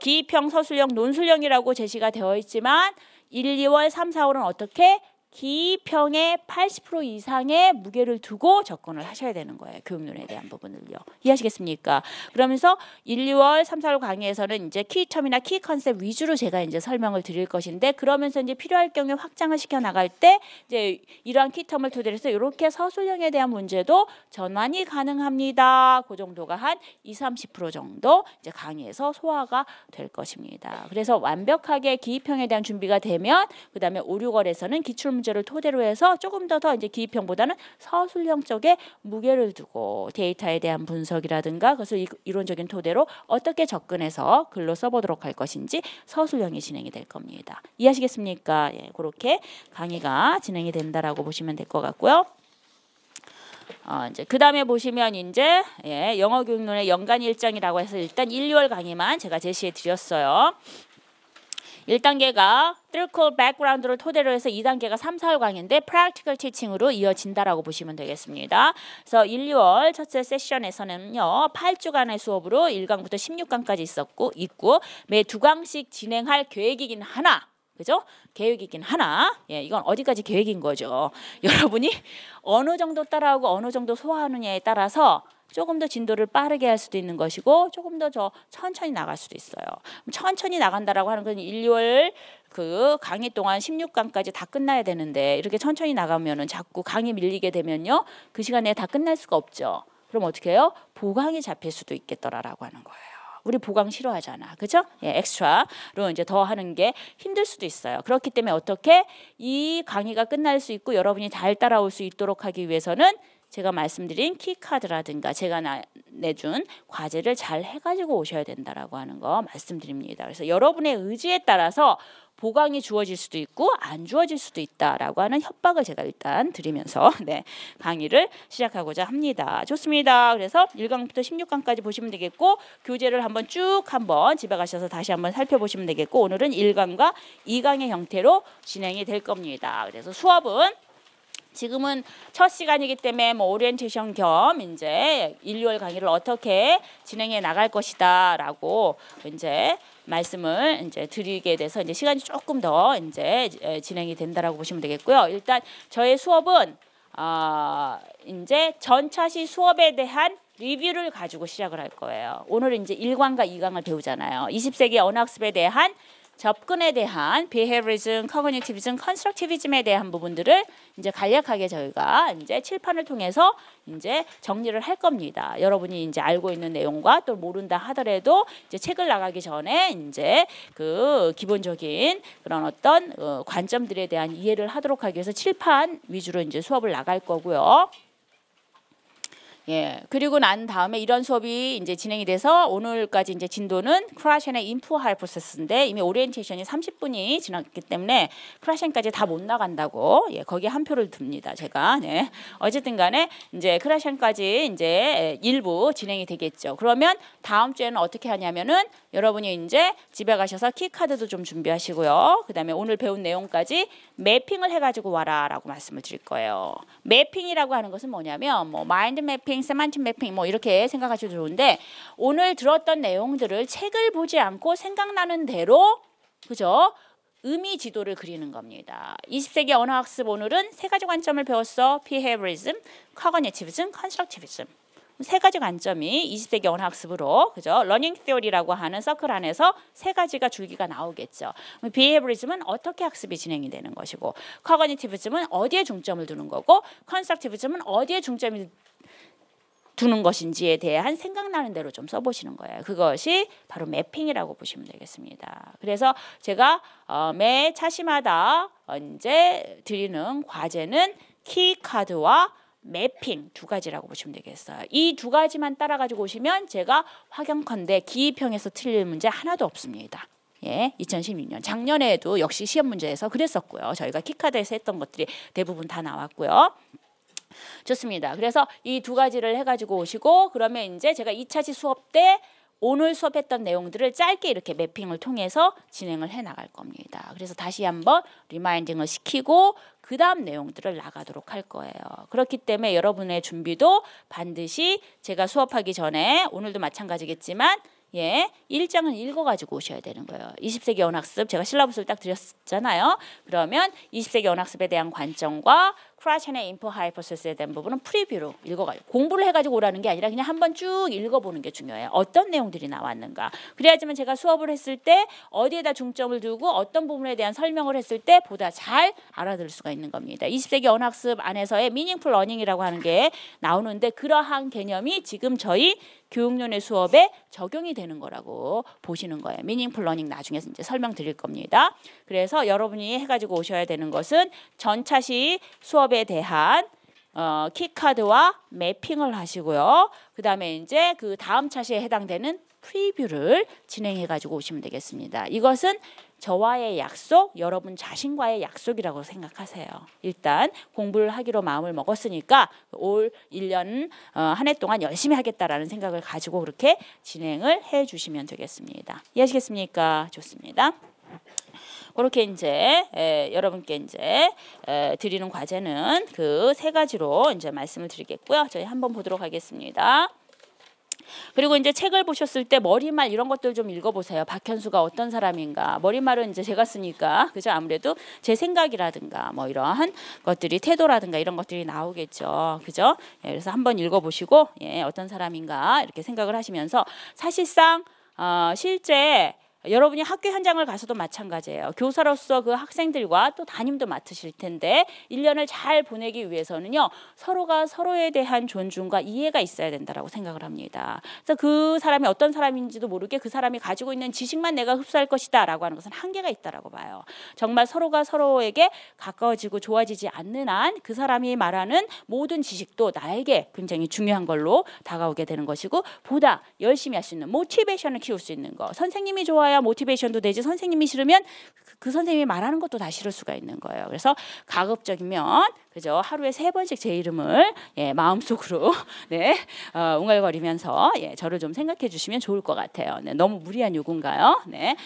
기입형, 서술형, 논술형이라고 제시가 되어 있지만 1, 2월, 3, 4월은 어떻게? 기입형의 80% 이상의 무게를 두고 접근을 하셔야 되는 거예요. 교육론에 대한 부분을요. 이해하시겠습니까? 그러면서 1, 2월, 3, 4월 강의에서는 이제 키텀이나 키 컨셉 위주로 제가 이제 설명을 드릴 것인데 그러면서 이제 필요할 경우에 확장을 시켜 나갈 때 이제 이러한 키텀을 토대로 해서 이렇게 서술형에 대한 문제도 전환이 가능합니다. 그 정도가 한 20, 30% 정도 이제 강의에서 소화가 될 것입니다. 그래서 완벽하게 기입형에 대한 준비가 되면 그다음에 5, 6월에서는 기출 문제를 토대로 해서 조금 더 이제 기입형보다는 서술형 쪽에 무게를 두고 데이터에 대한 분석이라든가 그것을 이론적인 토대로 어떻게 접근해서 글로 써보도록 할 것인지 서술형이 진행이 될 겁니다. 이해하시겠습니까? 예, 그렇게 강의가 진행이 된다라고 보시면 될 것 같고요. 이제 그 다음에 보시면 이제 영어 교육론의 연간 일정이라고 해서 일단 1, 2월 강의만 제가 제시해 드렸어요. 1단계가 theoretical background를 토대로 해서 2단계가 3, 4월 강의인데 practical teaching으로 이어진다라고 보시면 되겠습니다. 그래서 1, 2월 첫째 세션에서는요. 8주간의 수업으로 1강부터 16강까지 있고 매 2강씩 진행할 계획이긴 하나 그죠? 계획이긴 하나, 예, 이건 어디까지 계획인 거죠. 여러분이 어느 정도 따라하고 어느 정도 소화하느냐에 따라서 조금 더 진도를 빠르게 할 수도 있는 것이고 조금 더 천천히 나갈 수도 있어요. 천천히 나간다라고 하는 건 1월 그 강의 동안 16강까지 다 끝나야 되는데 이렇게 천천히 나가면은 자꾸 강의 밀리게 되면요. 그 시간에 다 끝날 수가 없죠. 그럼 어떻게 해요? 보강이 잡힐 수도 있겠더라라고 하는 거예요. 우리 보강 싫어하잖아. 그죠? 예, 엑스트라로 이제 더 하는 게 힘들 수도 있어요. 그렇기 때문에 어떻게 이 강의가 끝날 수 있고 여러분이 잘 따라올 수 있도록 하기 위해서는 제가 말씀드린 키카드라든가 제가 내준 과제를 잘 해가지고 오셔야 된다라고 하는 거 말씀드립니다. 그래서 여러분의 의지에 따라서 보강이 주어질 수도 있고 안 주어질 수도 있다라고 하는 협박을 제가 일단 드리면서 네, 강의를 시작하고자 합니다. 좋습니다. 그래서 1강부터 16강까지 보시면 되겠고 교재를 한번 쭉 한번 집에 가셔서 다시 한번 살펴보시면 되겠고 오늘은 1강과 2강의 형태로 진행이 될 겁니다. 그래서 수업은 지금은 첫 시간이기 때문에 뭐 오리엔테이션 겸 이제 1, 2월 강의를 어떻게 진행해 나갈 것이다라고 이제 말씀을 이제 드리게 돼서 이제 시간이 조금 더 이제 진행이 된다라고 보시면 되겠고요. 일단 저의 수업은 이제 전차시 수업에 대한 리뷰를 가지고 시작을 할 거예요. 오늘 이제 1강과 2강을 배우잖아요. 20세기 언어학습에 대한 접근에 대한 behaviorism, cognitivism, constructivism에 대한 부분들을 이제 간략하게 저희가 이제 칠판을 통해서 이제 정리를 할 겁니다. 여러분이 이제 알고 있는 내용과 또 모른다 하더라도 이제 책을 나가기 전에 이제 그 기본적인 그런 어떤 관점들에 대한 이해를 하도록 하기 위해서 칠판 위주로 이제 수업을 나갈 거고요. 예, 그리고 난 다음에 이런 수업이 이제 진행이 돼서 오늘까지 이제 진도는 크라셴의 인프 하이포세스인데 이미 오리엔테이션이 30분이 지났기 때문에 크라셴까지 다 못 나간다고 예, 거기에 한 표를 둡니다. 제가 네. 어쨌든 간에 이제 크라셴까지 이제 일부 진행이 되겠죠. 그러면 다음 주에는 어떻게 하냐면은 여러분이 이제 집에 가셔서 키카드도 좀 준비하시고요. 그다음에 오늘 배운 내용까지 매핑을 해가지고 와라라고 말씀을 드릴 거예요. 매핑이라고 하는 것은 뭐냐면 뭐 마인드 매핑, 세만틱 매핑 뭐 이렇게 생각하셔도 좋은데 오늘 들었던 내용들을 책을 보지 않고 생각나는 대로 그죠? 의미 지도를 그리는 겁니다. 20세기 언어학습 오늘은 세 가지 관점을 배웠어. behaviorism, cognitivism, constructivism. 세 가지 관점이 20세기 언어학습으로 그죠? 러닝 theory라고 하는 서클 안에서 세 가지가 줄기가 나오겠죠. behaviorism은 어떻게 학습이 진행이 되는 것이고 cognitivism은 어디에 중점을 두는 거고 constructivism은 어디에 중점을 두는 것인지에 대한 생각나는 대로 좀 써보시는 거예요. 그것이 바로 매핑이라고 보시면 되겠습니다. 그래서 제가 매 차시마다 이제 드리는 과제는 키카드와 매핑 두 가지라고 보시면 되겠어요. 이 두 가지만 따라가지고 오시면 제가 확연컨대 기입형에서 틀릴 문제 하나도 없습니다. 예, 2016년 작년에도 역시 시험 문제에서 그랬었고요. 저희가 키카드에서 했던 것들이 대부분 다 나왔고요. 좋습니다. 그래서 이 두 가지를 해가지고 오시고 그러면 이제 제가 2차시 수업 때 오늘 수업했던 내용들을 짧게 이렇게 매핑을 통해서 진행을 해 나갈 겁니다. 그래서 다시 한번 리마인딩을 시키고 그 다음 내용들을 나가도록 할 거예요. 그렇기 때문에 여러분의 준비도 반드시 제가 수업하기 전에 오늘도 마찬가지겠지만 예, 1장은 읽어가지고 오셔야 되는 거예요. 20세기 언어학습 제가 실라부스를 딱 드렸잖아요. 그러면 20세기 언어학습에 대한 관점과 크라셴의 인프 하이포세스에 대한 부분은 프리뷰로 읽어가지고 공부를 해가지고 오라는 게 아니라 그냥 한번 쭉 읽어보는 게 중요해요. 어떤 내용들이 나왔는가. 그래야지만 제가 수업을 했을 때 어디에다 중점을 두고 어떤 부분에 대한 설명을 했을 때 보다 잘 알아들을 수가 있는 겁니다. 20세기 언어학습 안에서의 미닝풀 러닝이라고 하는 게 나오는데 그러한 개념이 지금 저희 교육연의 수업에 적용이 되는 거라고 보시는 거예요. 미닝풀 러닝 나중에 이제 설명드릴 겁니다. 그래서 여러분이 해가지고 오셔야 되는 것은 전차시 수업에 대한 키카드와 매핑을 하시고요. 그 다음에 이제 그 다음 차시에 해당되는 프리뷰를 진행해 가지고 오시면 되겠습니다. 이것은 저와의 약속, 여러분 자신과의 약속이라고 생각하세요. 일단 공부를 하기로 마음을 먹었으니까 올 1년 한 해 동안 열심히 하겠다라는 생각을 가지고 그렇게 진행을 해 주시면 되겠습니다. 이해하시겠습니까? 좋습니다. 그렇게 이제 여러분께 이제 드리는 과제는 그 세 가지로 이제 말씀을 드리겠고요. 저희 한번 보도록 하겠습니다. 그리고 이제 책을 보셨을 때 머리말 이런 것들 좀 읽어보세요. 박현수가 어떤 사람인가. 머리말은 이제 제가 쓰니까 그죠. 아무래도 제 생각이라든가 뭐 이러한 것들이 태도라든가 이런 것들이 나오겠죠. 그죠. 예, 그래서 한번 읽어보시고 예, 어떤 사람인가 이렇게 생각을 하시면서 사실상 실제 여러분이 학교 현장을 가서도 마찬가지예요. 교사로서 그 학생들과 또 담임도 맡으실 텐데 1년을 잘 보내기 위해서는요. 서로가 서로에 대한 존중과 이해가 있어야 된다라고 생각을 합니다. 그래서 그 사람이 어떤 사람인지도 모르게 그 사람이 가지고 있는 지식만 내가 흡수할 것이다 라고 하는 것은 한계가 있다라고 봐요. 정말 서로가 서로에게 가까워지고 좋아지지 않는 한 그 사람이 말하는 모든 지식도 나에게 굉장히 중요한 걸로 다가오게 되는 것이고 보다 열심히 할 수 있는 모티베이션을 키울 수 있는 거. 선생님이 좋아야 모티베이션도 되지 선생님이 싫으면 그 선생님이 말하는 것도 다 싫을 수가 있는 거예요. 그래서 가급적이면 그죠 하루에 3번씩 제 이름을 예, 마음속으로 네, 웅얼거리면서 예, 저를 좀 생각해 주시면 좋을 것 같아요. 네, 너무 무리한 요구인가요? 네.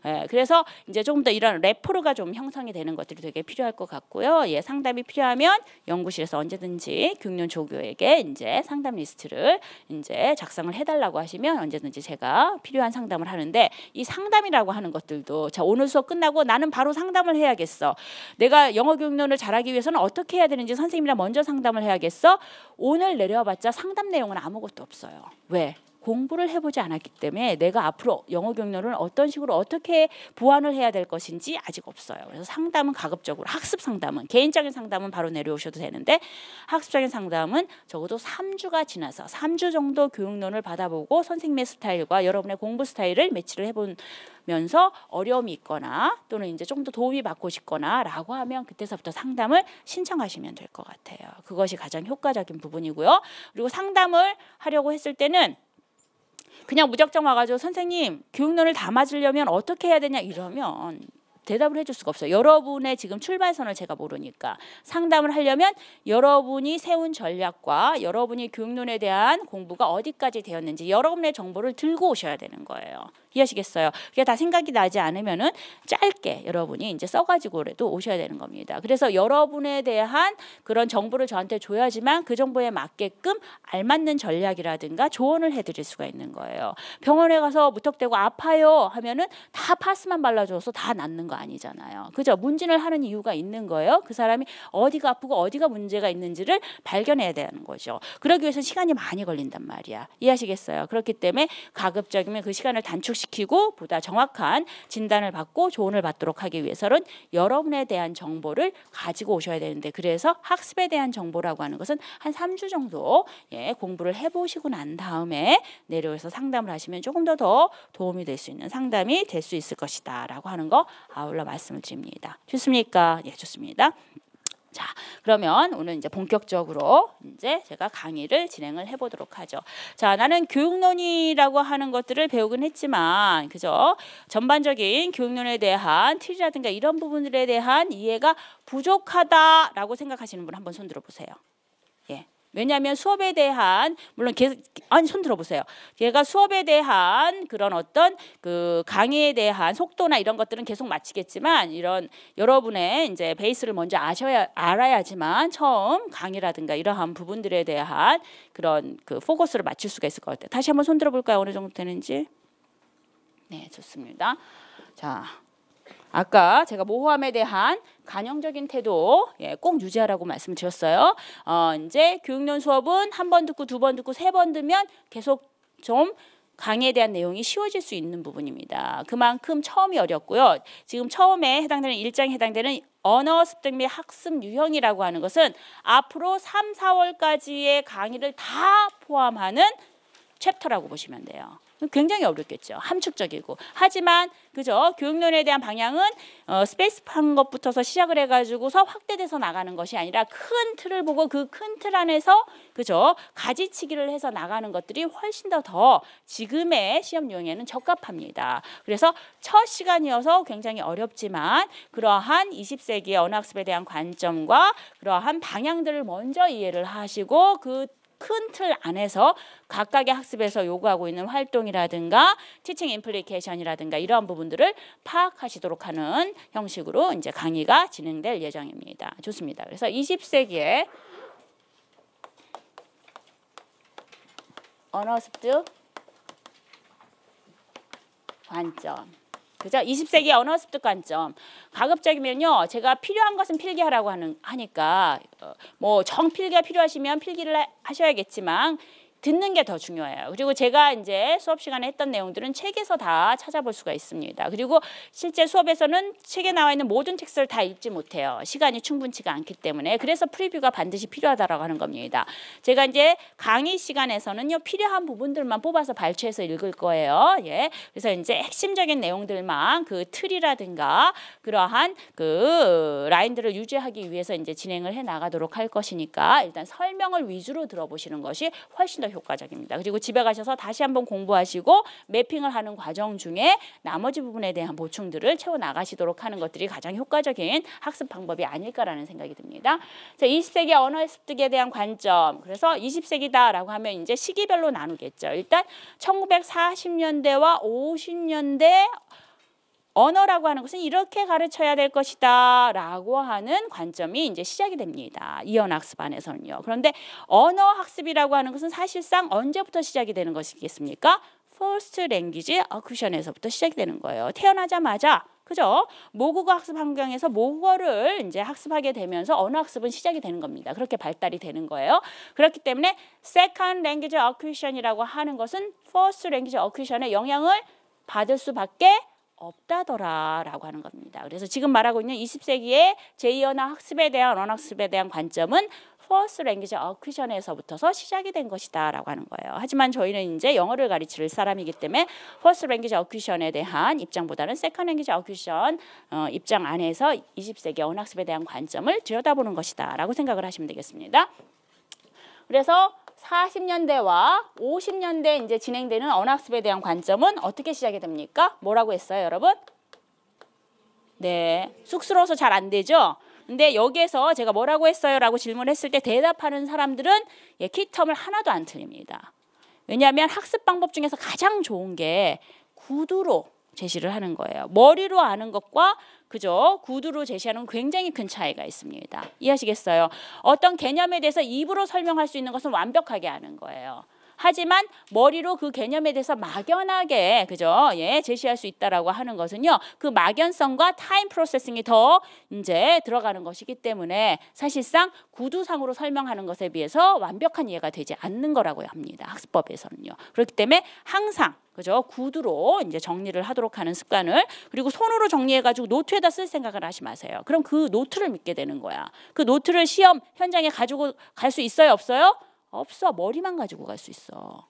예, 그래서 이제 조금 더 이런 레포르가 좀 형성이 되는 것들이 되게 필요할 것 같고요. 예, 상담이 필요하면 연구실에서 언제든지 교육론 조교에게 이제 상담 리스트를 이제 작성을 해달라고 하시면 언제든지 제가 필요한 상담을 하는데 이 상담이라고 하는 것들도 자 오늘 수업 끝나고 나는 바로 상담을 해야겠어. 내가 영어 교육론을 잘하기 위해서는 어떻게 해야 되는지 선생님이랑 먼저 상담을 해야겠어. 오늘 내려봤자 상담 내용은 아무것도 없어요. 왜? 공부를 해보지 않았기 때문에 내가 앞으로 영어 경로를 어떤 식으로 어떻게 보완을 해야 될 것인지 아직 없어요. 그래서 상담은 가급적으로 학습 상담은 개인적인 상담은 바로 내려오셔도 되는데 학습적인 상담은 적어도 3주가 지나서 3주 정도 교육론을 받아보고 선생님의 스타일과 여러분의 공부 스타일을 매치를 해보면서 어려움이 있거나 또는 이제 좀 더 도움이 받고 싶거나 라고 하면 그때서부터 상담을 신청하시면 될 것 같아요. 그것이 가장 효과적인 부분이고요. 그리고 상담을 하려고 했을 때는 그냥 무작정 와가지고 선생님 교육론을 다 맞으려면 어떻게 해야 되냐 이러면 대답을 해줄 수가 없어요. 여러분의 지금 출발선을 제가 모르니까 상담을 하려면 여러분이 세운 전략과 여러분이 교육론에 대한 공부가 어디까지 되었는지 여러분의 정보를 들고 오셔야 되는 거예요. 이해하시겠어요? 그게 다 생각이 나지 않으면은 짧게 여러분이 이제 써가지고라도 오셔야 되는 겁니다. 그래서 여러분에 대한 그런 정보를 저한테 줘야지만 그 정보에 맞게끔 알맞는 전략이라든가 조언을 해드릴 수가 있는 거예요. 병원에 가서 무턱대고 아파요 하면은 다 파스만 발라줘서 다 낫는 거 아니잖아요. 그죠? 문진을 하는 이유가 있는 거예요. 그 사람이 어디가 아프고 어디가 문제가 있는지를 발견해야 되는 거죠. 그러기 위해서 시간이 많이 걸린단 말이야. 이해하시겠어요? 그렇기 때문에 가급적이면 그 시간을 단축시키고 보다 정확한 진단을 받고 조언을 받도록 하기 위해서는 여러분에 대한 정보를 가지고 오셔야 되는데 그래서 학습에 대한 정보라고 하는 것은 한 3주 정도 예, 공부를 해보시고 난 다음에 내려오셔서 상담을 하시면 조금 더 도움이 될 수 있는 상담이 될 수 있을 것이다 라고 하는 거 아울러 말씀을 드립니다. 좋습니까? 예, 좋습니다. 자, 그러면 오늘 이제 본격적으로 이제 제가 강의를 진행을 해보도록 하죠. 자, 나는 교육론이라고 하는 것들을 배우긴 했지만, 그죠? 전반적인 교육론에 대한 틀이라든가 이런 부분들에 대한 이해가 부족하다라고 생각하시는 분 한번 손 들어보세요. 예. 왜냐하면 수업에 대한 물론 손 들어보세요. 얘가 수업에 대한 그런 어떤 그 강의에 대한 속도나 이런 것들은 계속 마치겠지만 이런 여러분의 이제 베이스를 먼저 알아야지만 처음 강의라든가 이러한 부분들에 대한 그런 그 포커스를 맞출 수가 있을 것 같아요. 다시 한번 손 들어볼까요? 어느 정도 되는지? 네, 좋습니다. 자. 아까 제가 모호함에 대한 간형적인 태도 예, 꼭 유지하라고 말씀드렸어요. 이제 교육론 수업은 한 번 듣고 두 번 듣고 세 번 듣면 계속 좀 강의에 대한 내용이 쉬워질 수 있는 부분입니다. 그만큼 처음이 어렵고요. 지금 처음에 해당되는 1장에 해당되는 언어 습득 및 학습 유형이라고 하는 것은 앞으로 3, 4월까지의 강의를 다 포함하는 챕터라고 보시면 돼요. 굉장히 어렵겠죠. 함축적이고. 하지만 그죠? 교육론에 대한 방향은 스페이스한 것부터서 시작을 해가지고서 확대돼서 나가는 것이 아니라 큰 틀을 보고 그 큰 틀 안에서 그죠? 가지치기를 해서 나가는 것들이 훨씬 더 지금의 시험 유형에는 적합합니다. 그래서 첫 시간이어서 굉장히 어렵지만 그러한 20세기의 언어학습에 대한 관점과 그러한 방향들을 먼저 이해를 하시고 그 큰 틀 안에서 각각의 학습에서 요구하고 있는 활동이라든가 티칭 임플리케이션이라든가 이러한 부분들을 파악하시도록 하는 형식으로 이제 강의가 진행될 예정입니다. 좋습니다. 그래서 20세기에 언어 습득 관점. 그죠? 20세기 언어 습득 관점. 가급적이면요, 제가 필요한 것은 필기하라고 하니까 뭐 정필기가 필요하시면 필기를 하셔야겠지만 듣는 게 더 중요해요. 그리고 제가 이제 수업 시간에 했던 내용들은 책에서 다 찾아볼 수가 있습니다. 그리고 실제 수업에서는 책에 나와 있는 모든 텍스트를 다 읽지 못해요. 시간이 충분치가 않기 때문에. 그래서 프리뷰가 반드시 필요하다라고 하는 겁니다. 제가 이제 강의 시간에서는요, 필요한 부분들만 뽑아서 발췌해서 읽을 거예요. 예. 그래서 이제 핵심적인 내용들만 그 틀이라든가 그러한 그 라인들을 유지하기 위해서 이제 진행을 해 나가도록 할 것이니까 일단 설명을 위주로 들어보시는 것이 훨씬 더 효과적입니다. 그리고 집에 가셔서 다시 한번 공부하시고 매핑을 하는 과정 중에 나머지 부분에 대한 보충들을 채워 나가시도록 하는 것들이 가장 효과적인 학습 방법이 아닐까라는 생각이 듭니다. 자, 20세기 언어 습득에 대한 관점. 그래서 20세기다라고 하면 이제 시기별로 나누겠죠. 일단 1940년대와 50년대 언어라고 하는 것은 이렇게 가르쳐야 될 것이다 라고 하는 관점이 이제 시작이 됩니다. 이언 학습 안에서는요. 그런데 언어 학습이라고 하는 것은 사실상 언제부터 시작이 되는 것이겠습니까? First Language Acquisition에서부터 시작이 되는 거예요. 태어나자마자 그죠? 모국어 학습 환경에서 모국어를 이제 학습하게 되면서 언어 학습은 시작이 되는 겁니다. 그렇게 발달이 되는 거예요. 그렇기 때문에 Second Language Acquisition이라고 하는 것은 First Language Acquisition의 영향을 받을 수밖에 없다더라라고 하는 겁니다. 그래서 지금 말하고 있는 20세기의 제2언어 학습에 대한 언어학습에 대한 관점은 First Language Acquisition에서부터서 시작이 된 것이다라고 하는 거예요. 하지만 저희는 이제 영어를 가르칠 사람이기 때문에 First Language Acquisition에 대한 입장보다는 Second Language Acquisition 입장 안에서 20세기 언어학습에 대한 관점을 들여다보는 것이다라고 생각을 하시면 되겠습니다. 그래서 40년대와 50년대 이제 진행되는 언어학습에 대한 관점은 어떻게 시작이 됩니까? 뭐라고 했어요, 여러분? 네, 쑥스러워서 잘 안 되죠? 근데 여기에서 제가 뭐라고 했어요? 라고 질문했을 때 대답하는 사람들은 키텀을 하나도 안 틀립니다. 왜냐하면 학습 방법 중에서 가장 좋은 게 구두로 제시를 하는 거예요. 머리로 아는 것과 그죠? 구두로 제시하는 굉장히 큰 차이가 있습니다. 이해하시겠어요? 어떤 개념에 대해서 입으로 설명할 수 있는 것은 완벽하게 아는 거예요. 하지만 머리로 그 개념에 대해서 막연하게 그죠? 예, 제시할 수 있다라고 하는 것은요. 그 막연성과 타임 프로세싱이 더 이제 들어가는 것이기 때문에 사실상 구두상으로 설명하는 것에 비해서 완벽한 이해가 되지 않는 거라고 합니다. 학습법에서는요. 그렇기 때문에 항상 그죠? 구두로 이제 정리를 하도록 하는 습관을 그리고 손으로 정리해가지고 노트에다 쓸 생각을 하지 마세요. 그럼 그 노트를 믿게 되는 거야. 그 노트를 시험 현장에 가지고 갈 수 있어요? 없어요? 없어. 머리만 가지고 갈 수 있어.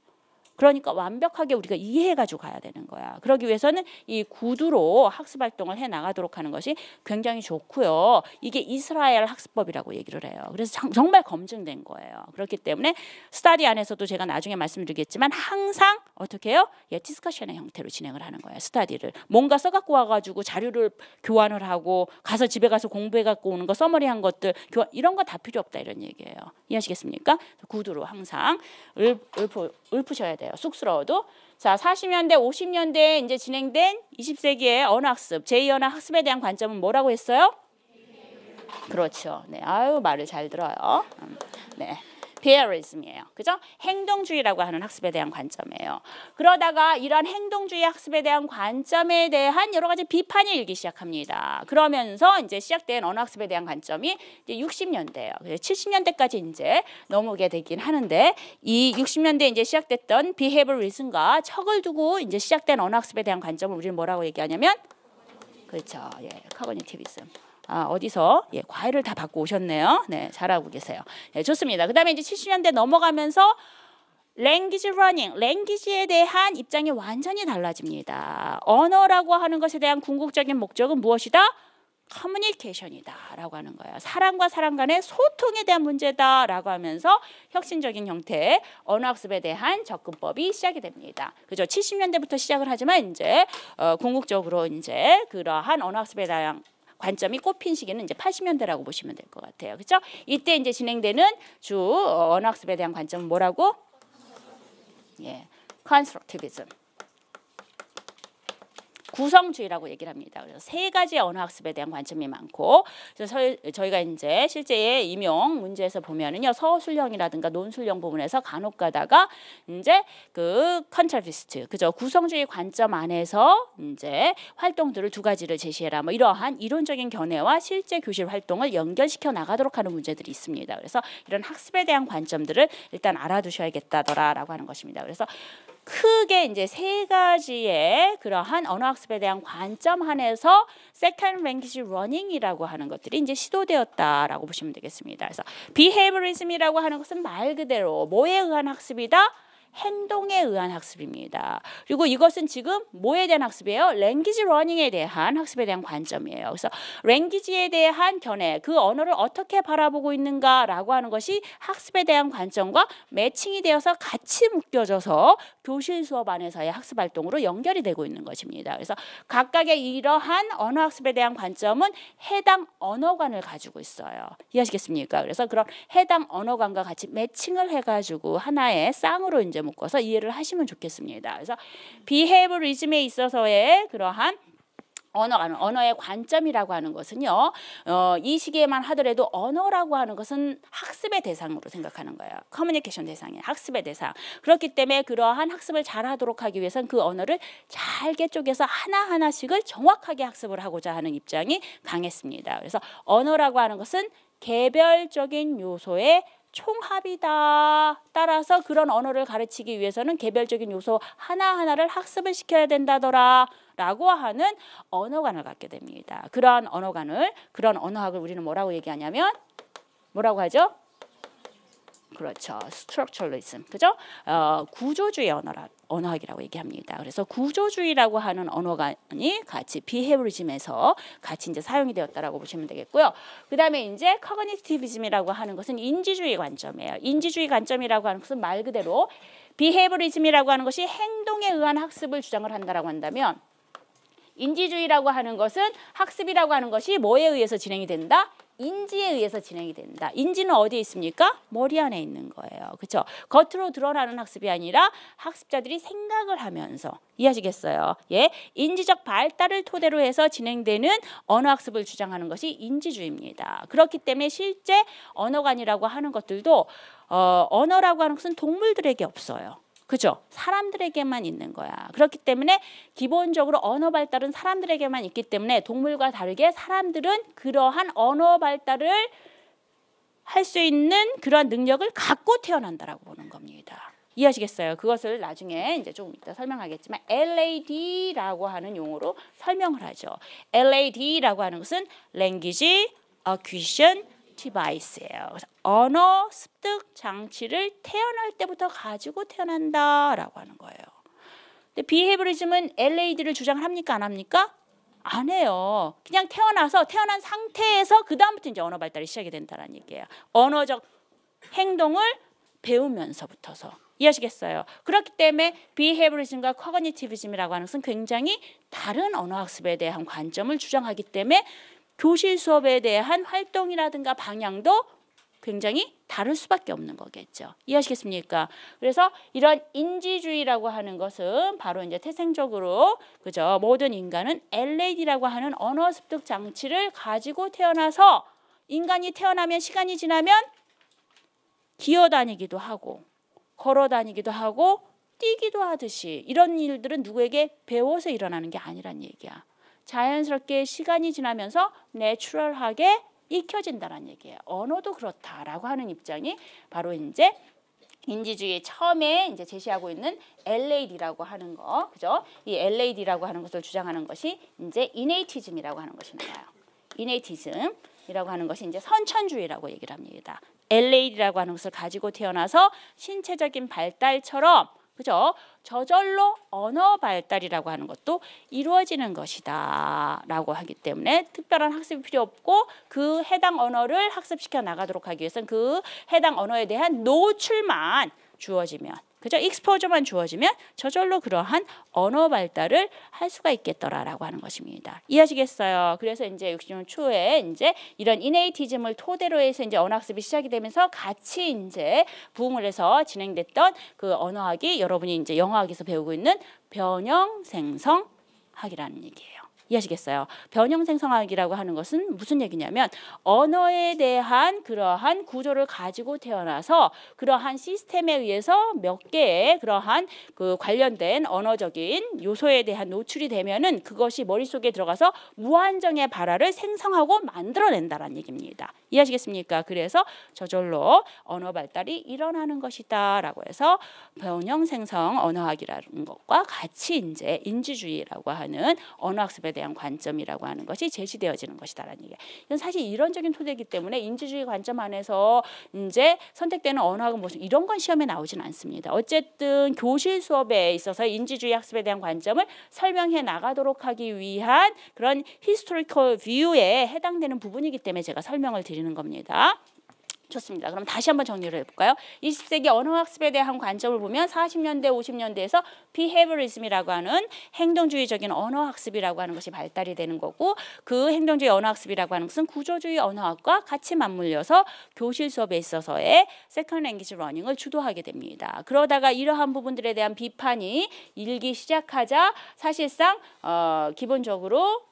그러니까 완벽하게 우리가 이해해가지고 가야 되는 거야. 그러기 위해서는 이 구두로 학습 활동을 해 나가도록 하는 것이 굉장히 좋고요. 이게 이스라엘 학습법이라고 얘기를 해요. 그래서 정말 검증된 거예요. 그렇기 때문에 스터디 안에서도 제가 나중에 말씀드리겠지만 항상 어떻게 해요? 디스커션의 형태로 진행을 하는 거예요. 스터디를. 뭔가 써갖고 와가지고 자료를 교환을 하고 가서 집에 가서 공부해갖고 오는 거 서머리한 것들 이런 거 다 필요 없다 이런 얘기예요. 이해하시겠습니까? 구두로 항상 읊으셔야 돼요. 쑥스러워도. 자, 40년대, 50년대에 이제 진행된 20세기의 언어학습, 제2언어 학습에 대한 관점은 뭐라고 했어요? 그렇죠. 네, 아유 말을 잘 들어요. 네. 베어리즘이에요. 그죠? 행동주의라고 하는 학습에 대한 관점이에요. 그러다가 이런 행동주의 학습에 대한 관점에 대한 여러 가지 비판이 일기 시작합니다. 그러면서 이제 시작된 언어학습에 대한 관점이 이제 60년대예요. 70년대까지 이제 넘어오게 되긴 하는데 이 60년대 이제 시작됐던 비헤이버리즘과 척을 두고 이제 시작된 언어학습에 대한 관점을 우리는 뭐라고 얘기하냐면 그렇죠. 예, 커그니티비즘. 어디서 과외를 다 받고 오셨네요. 네, 잘하고 계세요. 네, 좋습니다. 그다음에 이제 70년대 넘어가면서 랭귀지 러닝, 랭귀지에 대한 입장이 완전히 달라집니다. 언어라고 하는 것에 대한 궁극적인 목적은 무엇이다? 커뮤니케이션이다 라고 하는 거예요. 사람과 사람 간의 소통에 대한 문제다 라고 하면서 혁신적인 형태의 언어학습에 대한 접근법이 시작이 됩니다. 그죠? 70년대부터 시작을 하지만 이제 궁극적으로 이제 그러한 언어학습에 대한 관점이 꼽힌 시기는 이제 80년대라고 보시면 될 것 같아요. 그렇죠? 이때 이제 진행되는 주 언어학습에 대한 관점은 뭐라고? 예, 컨스트럭티비즘. 구성주의라고 얘기를 합니다. 그래서 세 가지 언어 학습에 대한 관점이 많고, 그래서 저희가 이제 실제의 임용 문제에서 보면은요, 서술형이라든가 논술형 부분에서 간혹 가다가 이제 그 컨트라피스트, 그죠? 구성주의 관점 안에서 이제 활동들을 두 가지를 제시해라. 뭐 이러한 이론적인 견해와 실제 교실 활동을 연결시켜 나가도록 하는 문제들이 있습니다. 그래서 이런 학습에 대한 관점들을 일단 알아두셔야겠다더라라고 하는 것입니다. 그래서 크게 이제 세 가지의 그러한 언어 학습에 대한 관점 안에서 Second Language Learning이라고 하는 것들이 이제 시도되었다라고 보시면 되겠습니다. 그래서 Behaviorism이라고 하는 것은 말 그대로 뭐에 의한 학습이다? 행동에 의한 학습입니다. 그리고 이것은 지금 뭐에 대한 학습이에요? 랭귀지 러닝에 대한 학습에 대한 관점이에요. 그래서 랭귀지에 대한 견해, 그 언어를 어떻게 바라보고 있는가라고 하는 것이 학습에 대한 관점과 매칭이 되어서 같이 묶여져서 교실 수업 안에서의 학습 활동으로 연결이 되고 있는 것입니다. 그래서 각각의 이러한 언어 학습에 대한 관점은 해당 언어관을 가지고 있어요. 이해하시겠습니까? 그래서 그런 해당 언어관과 같이 매칭을 해가지고 하나의 쌍으로 이제 묶어서 이해를 하시면 좋겠습니다. 그래서 비헤이버리즘에 있어서의 그러한 언어의 관점이라고 하는 것은요, 이 시기에만 하더라도 언어라고 하는 것은 학습의 대상으로 생각하는 거예요. 커뮤니케이션 대상이에요. 학습의 대상. 그렇기 때문에 그러한 학습을 잘하도록 하기 위해서는 그 언어를 잘게 쪼개서 하나하나씩을 정확하게 학습을 하고자 하는 입장이 강했습니다. 그래서 언어라고 하는 것은 개별적인 요소의 총합이다. 따라서 그런 언어를 가르치기 위해서는 개별적인 요소 하나하나를 학습을 시켜야 된다더라 라고 하는 언어관을 갖게 됩니다. 그런 언어학을 우리는 뭐라고 얘기하냐면 뭐라고 하죠? 그렇죠. 스트럭처럴리즘. 그죠? 구조주의 언어학이라고 얘기합니다. 그래서 구조주의라고 하는 언어관이 같이 비헤이버리즘에서 같이 이제 사용이 되었다라고 보시면 되겠고요. 그다음에 이제 커그니티비즘이라고 하는 것은 인지주의 관점이에요. 인지주의 관점이라고 하는 것은 말 그대로 비헤이버리즘이라고 하는 것이 행동에 의한 학습을 주장을 한다라고 한다면, 인지주의라고 하는 것은 학습이라고 하는 것이 뭐에 의해서 진행이 된다? 인지에 의해서 진행이 된다. 인지는 어디에 있습니까? 머리 안에 있는 거예요. 그렇죠? 겉으로 드러나는 학습이 아니라 학습자들이 생각을 하면서, 이해하시겠어요? 예, 인지적 발달을 토대로 해서 진행되는 언어학습을 주장하는 것이 인지주의입니다. 그렇기 때문에 실제 언어관이라고 하는 것들도 언어라고 하는 것은 동물들에게 없어요. 그죠? 사람들에게만 있는 거야. 그렇기 때문에 기본적으로 언어 발달은 사람들에게만 있기 때문에 동물과 다르게 사람들은 그러한 언어 발달을 할 수 있는 그러한 능력을 갖고 태어난다라고 보는 겁니다. 이해하시겠어요? 그것을 나중에 이제 조금 이따 설명하겠지만 LAD라고 하는 용어로 설명을 하죠. LAD라고 하는 것은 Language Acquisition 디바이스예요. 그래서 언어 습득 장치를 태어날 때부터 가지고 태어난다라고 하는 거예요. 근데 비헤이버리즘은 LAD를 주장을 합니까? 안 합니까? 안 해요. 그냥 태어난 상태에서 그 다음부터 이제 언어 발달이 시작이 된다는 얘기예요. 언어적 행동을 배우면서부터서. 이해하시겠어요? 그렇기 때문에 비헤이버리즘과 커그니티비즘이라고 하는 것은 굉장히 다른 언어 학습에 대한 관점을 주장하기 때문에 교실 수업에 대한 활동이라든가 방향도 굉장히 다를 수밖에 없는 거겠죠. 이해하시겠습니까? 그래서 이런 인지주의라고 하는 것은 바로 이제 태생적으로, 그죠? 모든 인간은 LAD라고 하는 언어 습득 장치를 가지고 태어나서, 인간이 태어나면 시간이 지나면 기어다니기도 하고 걸어 다니기도 하고 뛰기도 하듯이 이런 일들은 누구에게 배워서 일어나는 게 아니란 얘기야. 자연스럽게 시간이 지나면서 내추럴하게 익혀진다는 얘기예요. 언어도 그렇다라고 하는 입장이 바로 이제 인지주의 처음에 이제 제시하고 있는 LAD라고 하는 거, 그죠? 이 LAD라고 하는 것을 주장하는 것이 이제 이네이티즘이라고 하는 것이 나와요. 이네이티즘이라고 하는 것이 이제 선천주의라고 얘기를 합니다. LAD라고 하는 것을 가지고 태어나서 신체적인 발달처럼, 그죠? 저절로 언어 발달이라고 하는 것도 이루어지는 것이다 라고 하기 때문에 특별한 학습이 필요 없고, 그 해당 언어를 학습시켜 나가도록 하기 위해서는 그 해당 언어에 대한 노출만 주어지면, 그죠? 익스포저만 주어지면 저절로 그러한 언어 발달을 할 수가 있겠더라라고 하는 것입니다. 이해하시겠어요? 그래서 이제 60년 초에 이제 이런 이네이티즘을 토대로 해서 이제 언어학습이 시작이 되면서 같이 이제 부흥을 해서 진행됐던 그 언어학이 여러분이 이제 영어학에서 배우고 있는 변형 생성 생성학이라는 얘기예요. 이해하시겠어요? 변형 생성학이라고 하는 것은 무슨 얘기냐면 언어에 대한 그러한 구조를 가지고 태어나서 그러한 시스템에 의해서 몇 개의 그러한 그 관련된 언어적인 요소에 대한 노출이 되면은 그것이 머릿속에 들어가서 무한정의 발화를 생성하고 만들어낸다라는 얘기입니다. 이해하시겠습니까? 그래서 저절로 언어 발달이 일어나는 것이다라고 해서 변형 생성 언어학이라는 것과 같이 이제 인지주의라고 하는 언어학습에 대한 관점이라고 하는 것이 제시되어지는 것이다라는 얘기예요. 이건 사실 이론적인 토대이기 때문에 인지주의 관점 안에서 이제 선택되는 언어학은 무슨 이런 건 시험에 나오진 않습니다. 어쨌든 교실 수업에 있어서 인지주의 학습에 대한 관점을 설명해 나가도록 하기 위한 그런 historical view에 해당되는 부분이기 때문에 제가 설명을 드리는 겁니다. 좋습니다. 그럼 다시 한번 정리를 해볼까요? 20세기 언어학습에 대한 관점을 보면 40년대, 50년대에서 비헤이버리즘이라고 하는 행동주의적인 언어학습이라고 하는 것이 발달이 되는 거고 그 행동주의 언어학습이라고 하는 것은 구조주의 언어학과 같이 맞물려서 교실 수업에 있어서의 세컨드 랭귀지 러닝을 주도하게 됩니다. 그러다가 이러한 부분들에 대한 비판이 일기 시작하자 사실상 기본적으로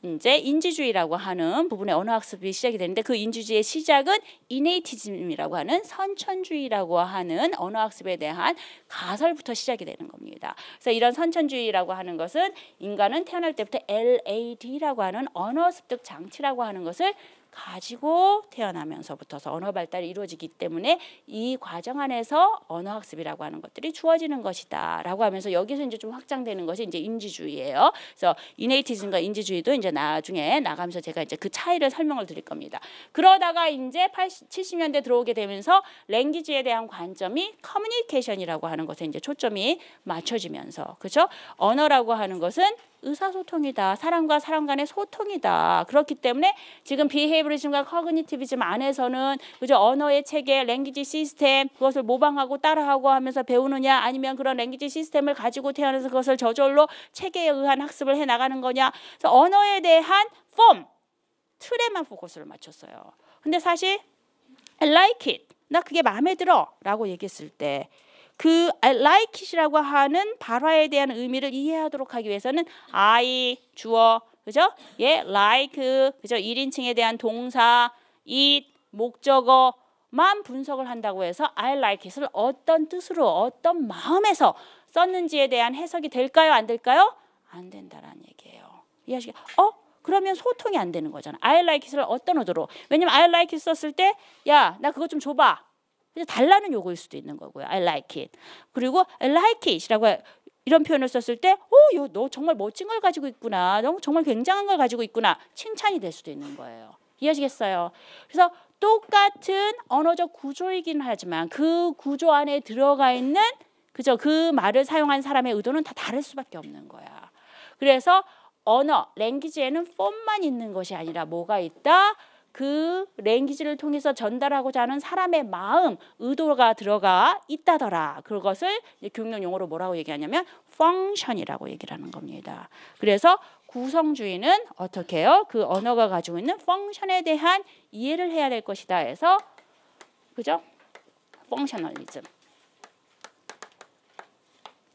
이제 인지주의라고 하는 부분의 언어학습이 시작이 되는데 그 인지주의의 시작은 이네이티즘이라고 하는 선천주의라고 하는 언어학습에 대한 가설부터 시작이 되는 겁니다. 그래서 이런 선천주의라고 하는 것은 인간은 태어날 때부터 LAD라고 하는 언어 습득 장치라고 하는 것을 가지고 태어나면서부터서 언어 발달이 이루어지기 때문에 이 과정 안에서 언어학습이라고 하는 것들이 주어지는 것이다 라고 하면서 여기서 이제 좀 확장되는 것이 이제 인지주의예요. 그래서 이네이티즘과 인지주의도 이제 나중에 나가면서 제가 이제 그 차이를 설명을 드릴 겁니다. 그러다가 이제 70년대 들어오게 되면서 랭귀지에 대한 관점이 커뮤니케이션이라고 하는 것에 이제 초점이 맞춰지면서 그렇죠? 언어라고 하는 것은 의사소통이다. 사람과 사람 간의 소통이다. 그렇기 때문에 지금 비헤이버리즘과 커그니티비즘 안에서는 그저 언어의 체계, 랭귀지 시스템 그것을 모방하고 따라하고 하면서 배우느냐 아니면 그런 랭귀지 시스템을 가지고 태어나서 그것을 저절로 체계에 의한 학습을 해나가는 거냐. 그래서 언어에 대한 폼, 틀에만 포커스를 맞췄어요. 근데 사실 I like it. 나 그게 마음에 들어 라고 얘기했을 때 그 I like it이라고 하는 발화에 대한 의미를 이해하도록 하기 위해서는 I 주어 그죠? 예, like 그죠? 1인칭에 대한 동사 it 목적어만 분석을 한다고 해서 I like it을 어떤 뜻으로 어떤 마음에서 썼는지에 대한 해석이 될까요? 안 될까요? 안 된다라는 얘기예요. 이해하시겠어요? 그러면 소통이 안 되는 거잖아. I like it을 어떤 의도로? 왜냐면 I like it 썼을 때 야, 나 그거 좀 줘봐. 달라는 요구일 수도 있는 거고요. I like it. 그리고 I like it이라고 이런 표현을 썼을 때 너 정말 멋진 걸 가지고 있구나. 너 정말 굉장한 걸 가지고 있구나. 칭찬이 될 수도 있는 거예요. 이해하시겠어요? 그래서 똑같은 언어적 구조이긴 하지만 그 구조 안에 들어가 있는 그죠? 그 말을 사용한 사람의 의도는 다 다를 수밖에 없는 거야. 그래서 언어, 랭귀지에는 폼만 있는 것이 아니라 뭐가 있다? 그 랭귀지를 통해서 전달하고자 하는 사람의 마음, 의도가 들어가 있다더라. 그것을 교육용 용어로 뭐라고 얘기하냐면 펑션이라고 얘기를 하는 겁니다. 그래서 구성주의는 어떻게 해요? 그 언어가 가지고 있는 펑션에 대한 이해를 해야 될 것이다 해서 그죠? 펑셔널리즘.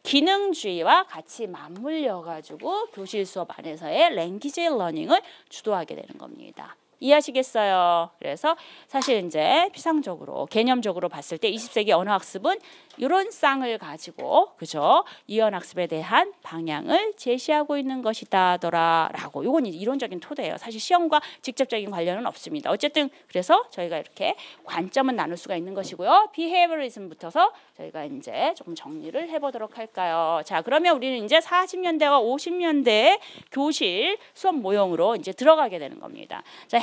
기능주의와 같이 맞물려 가지고 교실 수업 안에서의 랭귀지 러닝을 주도하게 되는 겁니다. 이해하시겠어요? 그래서 사실 이제 피상적으로 개념적으로 봤을 때 20세기 언어학습은 이런 쌍을 가지고 그죠? 이언학습에 대한 방향을 제시하고 있는 것이다더라라고. 이건 이론적인 토대예요. 사실 시험과 직접적인 관련은 없습니다. 어쨌든 그래서 저희가 이렇게 관점은 나눌 수가 있는 것이고요. 비헤이버리즘부터서 저희가 이제 조금 정리를 해보도록 할까요? 자, 그러면 우리는 이제 40년대와 50년대의 교실 수업 모형으로 이제 들어가게 되는 겁니다. 자,